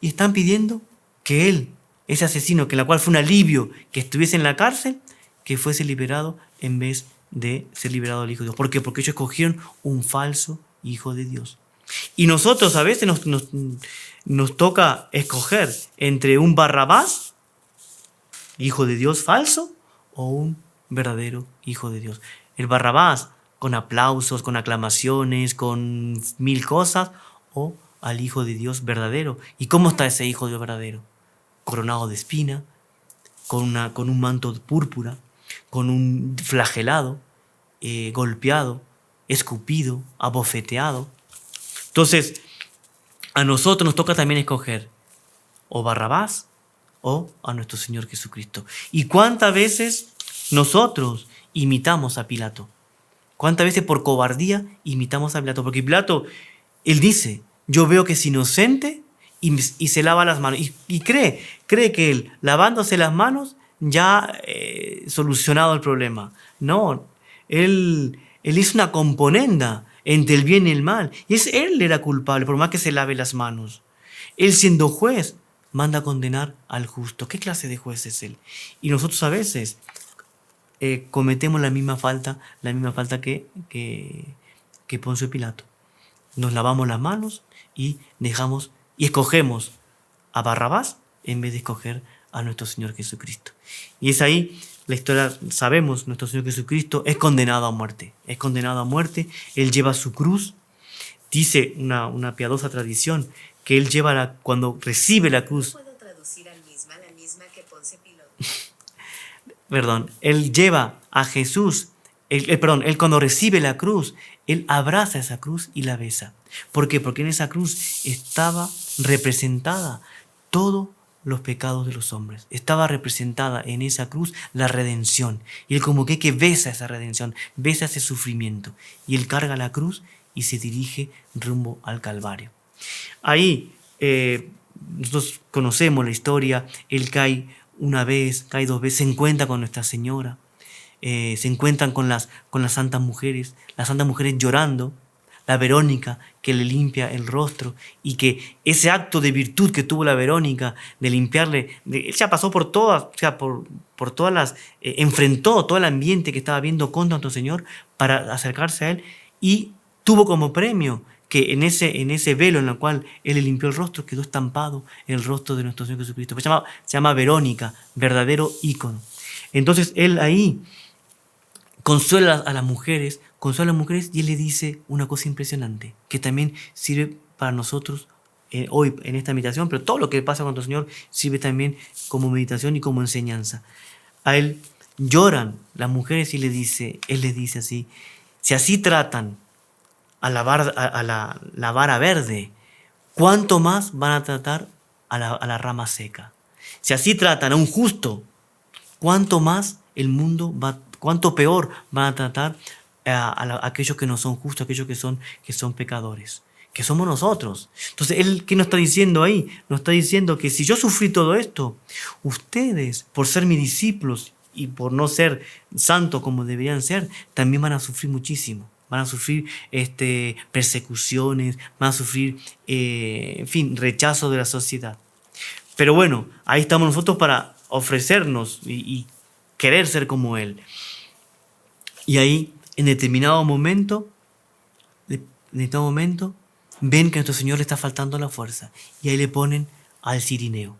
y están pidiendo que él, ese asesino, que la cual fue un alivio que estuviese en la cárcel, que fuese liberado en vez de ser liberado el Hijo de Dios. ¿Por qué? Porque ellos escogieron un falso Hijo de Dios. Y nosotros a veces nos toca escoger entre un Barrabás, Hijo de Dios falso, o un verdadero Hijo de Dios. El Barrabás con aplausos, con aclamaciones, con 1000 cosas, o al Hijo de Dios verdadero. ¿Y cómo está ese Hijo de Dios verdadero? Coronado de espina, con un manto de púrpura, con un flagelado, golpeado, escupido, abofeteado. Entonces, a nosotros nos toca también escoger o Barrabás o a nuestro Señor Jesucristo. ¿Y cuántas veces nosotros imitamos a Pilato? ¿Cuántas veces por cobardía imitamos a Pilato? Porque Pilato, él dice, yo veo que es inocente y se lava las manos. Y cree que él, lavándose las manos, ya solucionado el problema. No, él hizo una componenda entre el bien y el mal. Y él era culpable, por más que se lave las manos. Él, siendo juez, manda a condenar al justo. ¿Qué clase de juez es él? Y nosotros a veces cometemos la misma falta que Poncio Pilato. Nos lavamos las manos y escogemos a Barrabás en vez de escoger a nuestro Señor Jesucristo. Y es ahí la historia, sabemos, nuestro Señor Jesucristo es condenado a muerte. Es condenado a muerte, Él lleva su cruz. Dice una piadosa tradición que Él lleva cuando recibe la cruz. ¿Puedo traducir la misma que Ponce Pilato? Perdón, Él lleva a Jesús, Él cuando recibe la cruz, Él abraza esa cruz y la besa. ¿Por qué? Porque en esa cruz estaba representada todos los pecados de los hombres. Estaba representada en esa cruz la redención. Y Él como que besa esa redención, besa ese sufrimiento. Y Él carga la cruz y se dirige rumbo al Calvario. Ahí nosotros conocemos la historia. Él cae una vez, cae dos veces, se encuentra con Nuestra Señora, se encuentran con las santas mujeres llorando, la Verónica que le limpia el rostro, y que ese acto de virtud que tuvo la Verónica de limpiarle, ella pasó por todas, o sea, por todas las, enfrentó todo el ambiente que estaba viendo contra nuestro Señor para acercarse a Él, y tuvo como premio que en ese velo en el cual Él le limpió el rostro quedó estampado el rostro de nuestro Señor Jesucristo. Se llama Verónica, verdadero ícono. Entonces Él ahí consuela a las mujeres y Él le dice una cosa impresionante, que también sirve para nosotros hoy en esta meditación, pero todo lo que pasa con nuestro Señor sirve también como meditación y como enseñanza. A Él lloran las mujeres y Él le dice así: si así tratan a la vara verde, ¿cuánto más van a tratar a la rama seca? Si así tratan a un justo, ¿cuánto más cuánto peor van a tratar a aquellos que no son justos, aquellos que son pecadores, que somos nosotros? Entonces, Él, ¿qué nos está diciendo ahí? Nos está diciendo que si yo sufrí todo esto, ustedes, por ser mis discípulos y por no ser santos como deberían ser, también van a sufrir muchísimo. Van a sufrir persecuciones, van a sufrir, rechazo de la sociedad. Pero bueno, ahí estamos nosotros para ofrecernos y querer ser como Él. Y ahí, en determinado momento, ven que a nuestro Señor le está faltando la fuerza. Y ahí le ponen al Cirineo.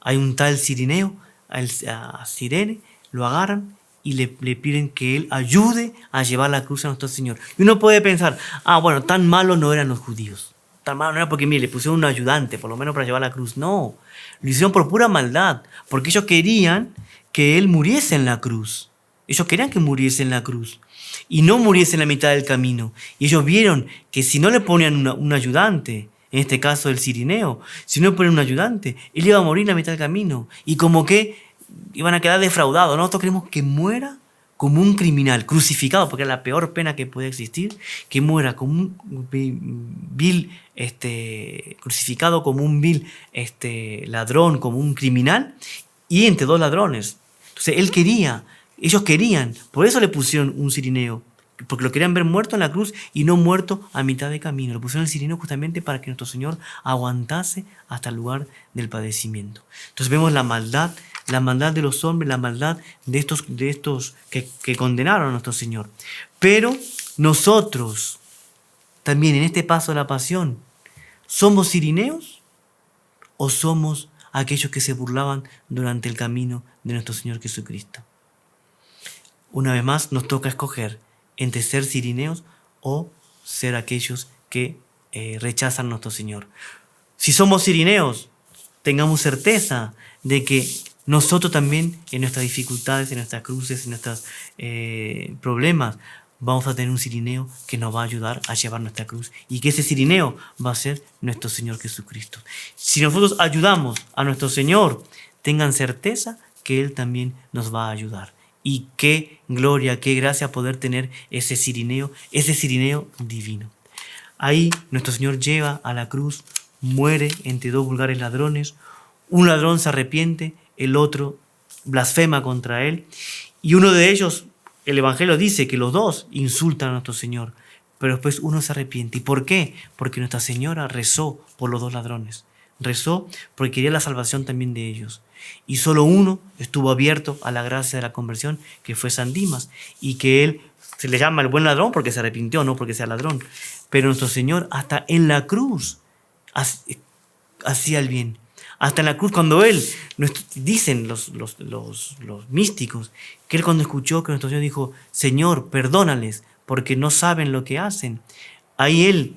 Hay un tal Cirineo, a Cirene, lo agarran y le piden que Él ayude a llevar la cruz a nuestro Señor. Y uno puede pensar, bueno, tan malos no eran los judíos. Tan malos no era porque, mire, le pusieron un ayudante, por lo menos para llevar la cruz. No, lo hicieron por pura maldad, porque ellos querían que Él muriese en la cruz. Ellos querían que muriese en la cruz y no muriese en la mitad del camino. Y ellos vieron que si no le ponían un ayudante, en este caso el Cirineo, si no le ponían un ayudante, Él iba a morir en la mitad del camino. Y como que iban a quedar defraudados. Nosotros queremos que muera como un criminal, crucificado, porque es la peor pena que puede existir, que muera como un vil, crucificado como un vil ladrón, como un criminal, y entre dos ladrones. Entonces ellos querían, por eso le pusieron un Cirineo, porque lo querían ver muerto en la cruz y no muerto a mitad de camino. Le pusieron el Cirineo justamente para que nuestro Señor aguantase hasta el lugar del padecimiento. Entonces vemos la maldad de los hombres, la maldad de estos que condenaron a nuestro Señor. Pero nosotros, también en este paso de la pasión, ¿somos cirineos o somos aquellos que se burlaban durante el camino de nuestro Señor Jesucristo? Una vez más nos toca escoger entre ser cirineos o ser aquellos que rechazan a nuestro Señor. Si somos cirineos, tengamos certeza de que nosotros también en nuestras dificultades, en nuestras cruces, en nuestros problemas, vamos a tener un cirineo que nos va a ayudar a llevar nuestra cruz. Y que ese cirineo va a ser nuestro Señor Jesucristo. Si nosotros ayudamos a nuestro Señor, tengan certeza que Él también nos va a ayudar. Y qué gloria, qué gracia poder tener ese cirineo divino. Ahí nuestro Señor lleva a la cruz, muere entre dos vulgares ladrones. Un ladrón se arrepiente, el otro blasfema contra Él. Y uno de ellos, el Evangelio dice que los dos insultan a nuestro Señor, pero después uno se arrepiente. ¿Y por qué? Porque Nuestra Señora rezó por los dos ladrones. Rezó porque quería la salvación también de ellos. Y solo uno estuvo abierto a la gracia de la conversión, que fue San Dimas, y que él se le llama el buen ladrón porque se arrepintió, no porque sea ladrón. Pero nuestro Señor hasta en la cruz hacía el bien. Hasta en la cruz, cuando Él, dicen los místicos, que Él cuando escuchó que nuestro Señor dijo, Señor, perdónales, porque no saben lo que hacen, ahí Él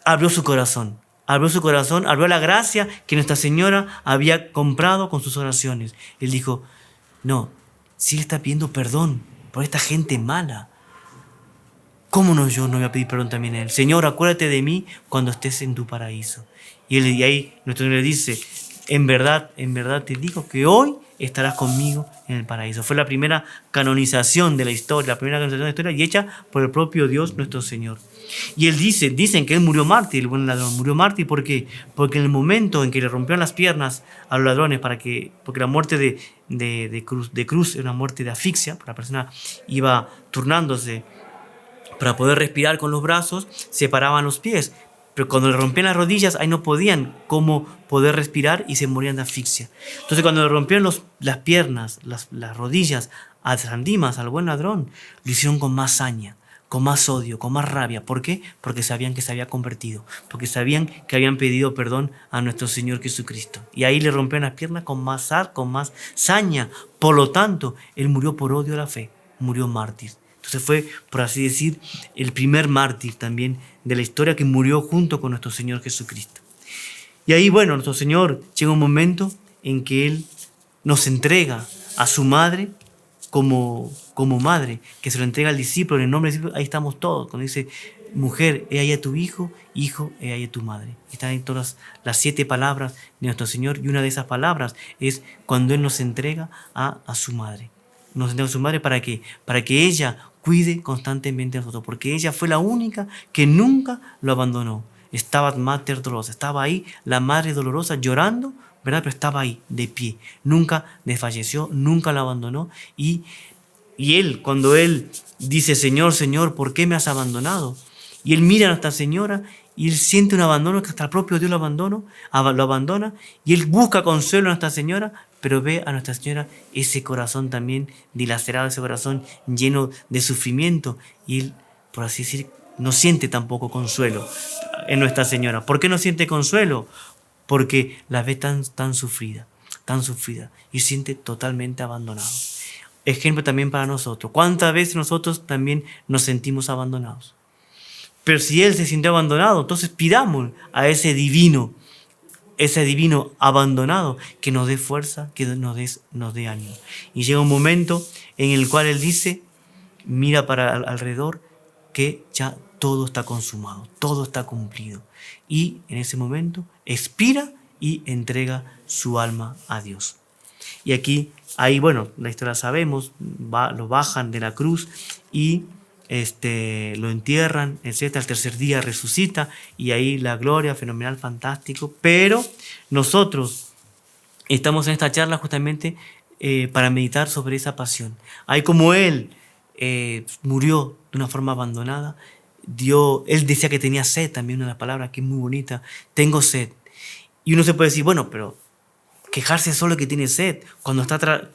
abrió su corazón, abrió la gracia que Nuestra Señora había comprado con sus oraciones. Él dijo, no, si Él está pidiendo perdón por esta gente mala, ¿cómo no yo no voy a pedir perdón también a Él? Señor, acuérdate de mí cuando estés en tu paraíso. Y ahí nuestro Señor le dice, en verdad te digo que hoy estarás conmigo en el paraíso. Fue la primera canonización de la historia, y hecha por el propio Dios nuestro Señor. Y Él dicen que Él murió mártir, el buen ladrón. Murió mártir, ¿por qué? Porque en el momento en que le rompieron las piernas a los ladrones, porque la muerte de cruz era una muerte de asfixia, la persona iba turnándose para poder respirar con los brazos, se paraban los pies. Pero cuando le rompían las rodillas, ahí no podían cómo poder respirar y se morían de asfixia. Entonces cuando le rompieron las piernas, las rodillas a San Dimas, al buen ladrón, lo hicieron con más saña, con más odio, con más rabia. ¿Por qué? Porque sabían que se había convertido, porque sabían que habían pedido perdón a nuestro Señor Jesucristo. Y ahí le rompieron las piernas con más saña. Por lo tanto, Él murió por odio a la fe, murió mártir. Entonces fue, por así decir, el primer mártir también de la historia que murió junto con nuestro Señor Jesucristo. Y ahí, bueno, nuestro Señor llega un momento en que Él nos entrega a su madre como madre, que se lo entrega al discípulo, en el nombre del discípulo, ahí estamos todos, cuando dice, mujer, he ahí a tu hijo, he ahí a tu madre. Están ahí todas las 7 palabras de nuestro Señor, y una de esas palabras es cuando Él nos entrega a su madre. Nos entrega a su madre para que ella cuide constantemente a nosotros, porque ella fue la única que nunca lo abandonó. Estaba Mater Dolorosa, estaba ahí la Madre Dolorosa llorando, ¿verdad? Pero estaba ahí, de pie. Nunca desfalleció, nunca lo abandonó. Y Él, cuando Él dice, Señor, Señor, ¿por qué me has abandonado? Y Él mira a Nuestra Señora y Él siente un abandono, que hasta el propio Dios lo abandona. Y Él busca consuelo a Nuestra Señora, pero ve a Nuestra Señora ese corazón también dilacerado, ese corazón lleno de sufrimiento. Y Él, por así decir, no siente tampoco consuelo en Nuestra Señora. ¿Por qué no siente consuelo? Porque la ve tan sufrida, y siente totalmente abandonado. Ejemplo también para nosotros. ¿Cuántas veces nosotros también nos sentimos abandonados? Pero si Él se sintió abandonado, entonces pidamos a ese divino abandonado que nos dé fuerza, que nos dé ánimo. Y llega un momento en el cual Él dice, mira para alrededor, que ya todo está consumado, todo está cumplido. Y en ese momento expira y entrega su alma a Dios. Y ahí, bueno, la historia sabemos, lo bajan de la cruz y lo entierran, etc. Al tercer día resucita y ahí la gloria, fenomenal, fantástico. Pero nosotros estamos en esta charla justamente para meditar sobre esa pasión. Ahí como Él murió de una forma abandonada, Él decía que tenía sed, también una de las palabras que es muy bonita, tengo sed. Y uno se puede decir, bueno, pero quejarse solo que tiene sed, cuando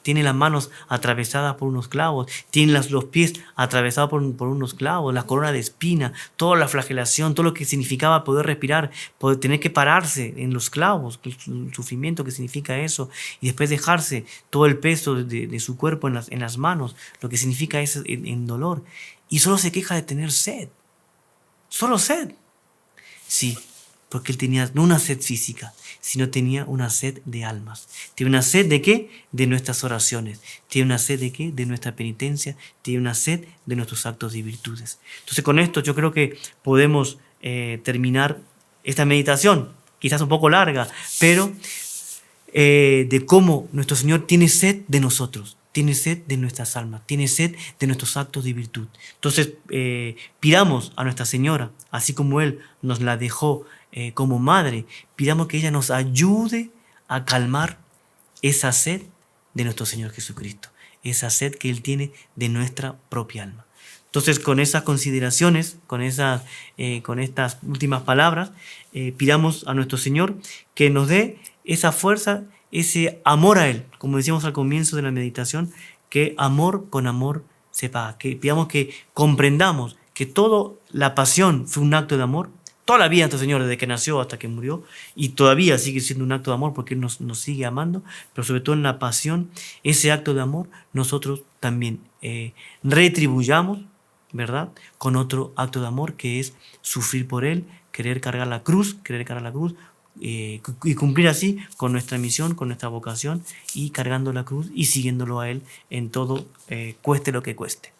tiene las manos atravesadas por unos clavos, tiene los pies atravesados por unos clavos, la corona de espina, toda la flagelación, todo lo que significaba poder respirar, poder tener que pararse en los clavos, el sufrimiento que significa eso, y después dejarse todo el peso de su cuerpo en las manos, lo que significa eso en dolor, y solo se queja de tener sed, solo sed. Sí, porque Él tenía no una sed física, sino tenía una sed de almas. Tiene una sed ¿de qué? De nuestras oraciones. Tiene una sed ¿de qué? De nuestra penitencia. Tiene una sed de nuestros actos y virtudes. Entonces con esto yo creo que podemos terminar esta meditación, quizás un poco larga, pero de cómo nuestro Señor tiene sed de nosotros, tiene sed de nuestras almas, tiene sed de nuestros actos de virtud. Entonces pidamos a Nuestra Señora, así como Él nos la dejó como madre, pidamos que ella nos ayude a calmar esa sed de nuestro Señor Jesucristo, esa sed que Él tiene de nuestra propia alma. Entonces, con esas consideraciones, con estas últimas palabras, pidamos a nuestro Señor que nos dé esa fuerza, ese amor a Él, como decíamos al comienzo de la meditación, que amor con amor se paga. Que pidamos que comprendamos que toda la pasión fue un acto de amor, toda la vida de nuestro Señor, desde que nació hasta que murió, y todavía sigue siendo un acto de amor porque Él nos sigue amando, pero sobre todo en la pasión, ese acto de amor, nosotros también retribuyamos, ¿verdad? Con otro acto de amor que es sufrir por Él, querer cargar la cruz y cumplir así con nuestra misión, con nuestra vocación y cargando la cruz y siguiéndolo a Él en todo, cueste lo que cueste.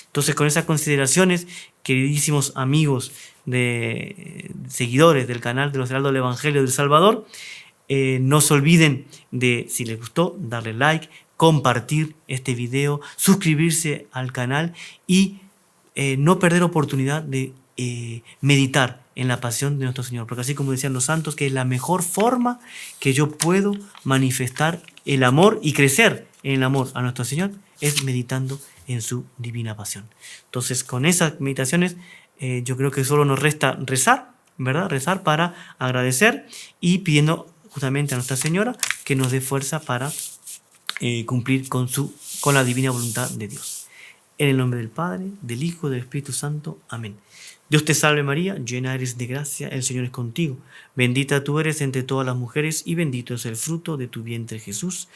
Entonces, con esas consideraciones, queridísimos amigos, seguidores del canal de los Heraldos del Evangelio del Salvador, no se olviden de, si les gustó, darle like, compartir este video, suscribirse al canal y no perder oportunidad de meditar en la pasión de nuestro Señor, porque así como decían los santos, que es la mejor forma que yo puedo manifestar el amor y crecer en el amor a nuestro Señor, es meditando en su divina pasión. Entonces, con esas meditaciones, yo creo que solo nos resta rezar, ¿verdad? Rezar para agradecer y pidiendo justamente a Nuestra Señora que nos dé fuerza para cumplir con la divina voluntad de Dios. En el nombre del Padre, del Hijo y del Espíritu Santo. Amén. Dios te salve María, llena eres de gracia, el Señor es contigo. Bendita tú eres entre todas las mujeres y bendito es el fruto de tu vientre Jesús.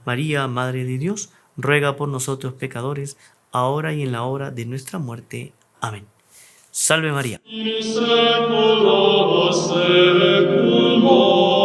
María, Madre de Dios, ruega por nosotros pecadores, ahora y en la hora de nuestra muerte. Amén. Salve María. In saecula saeculorum.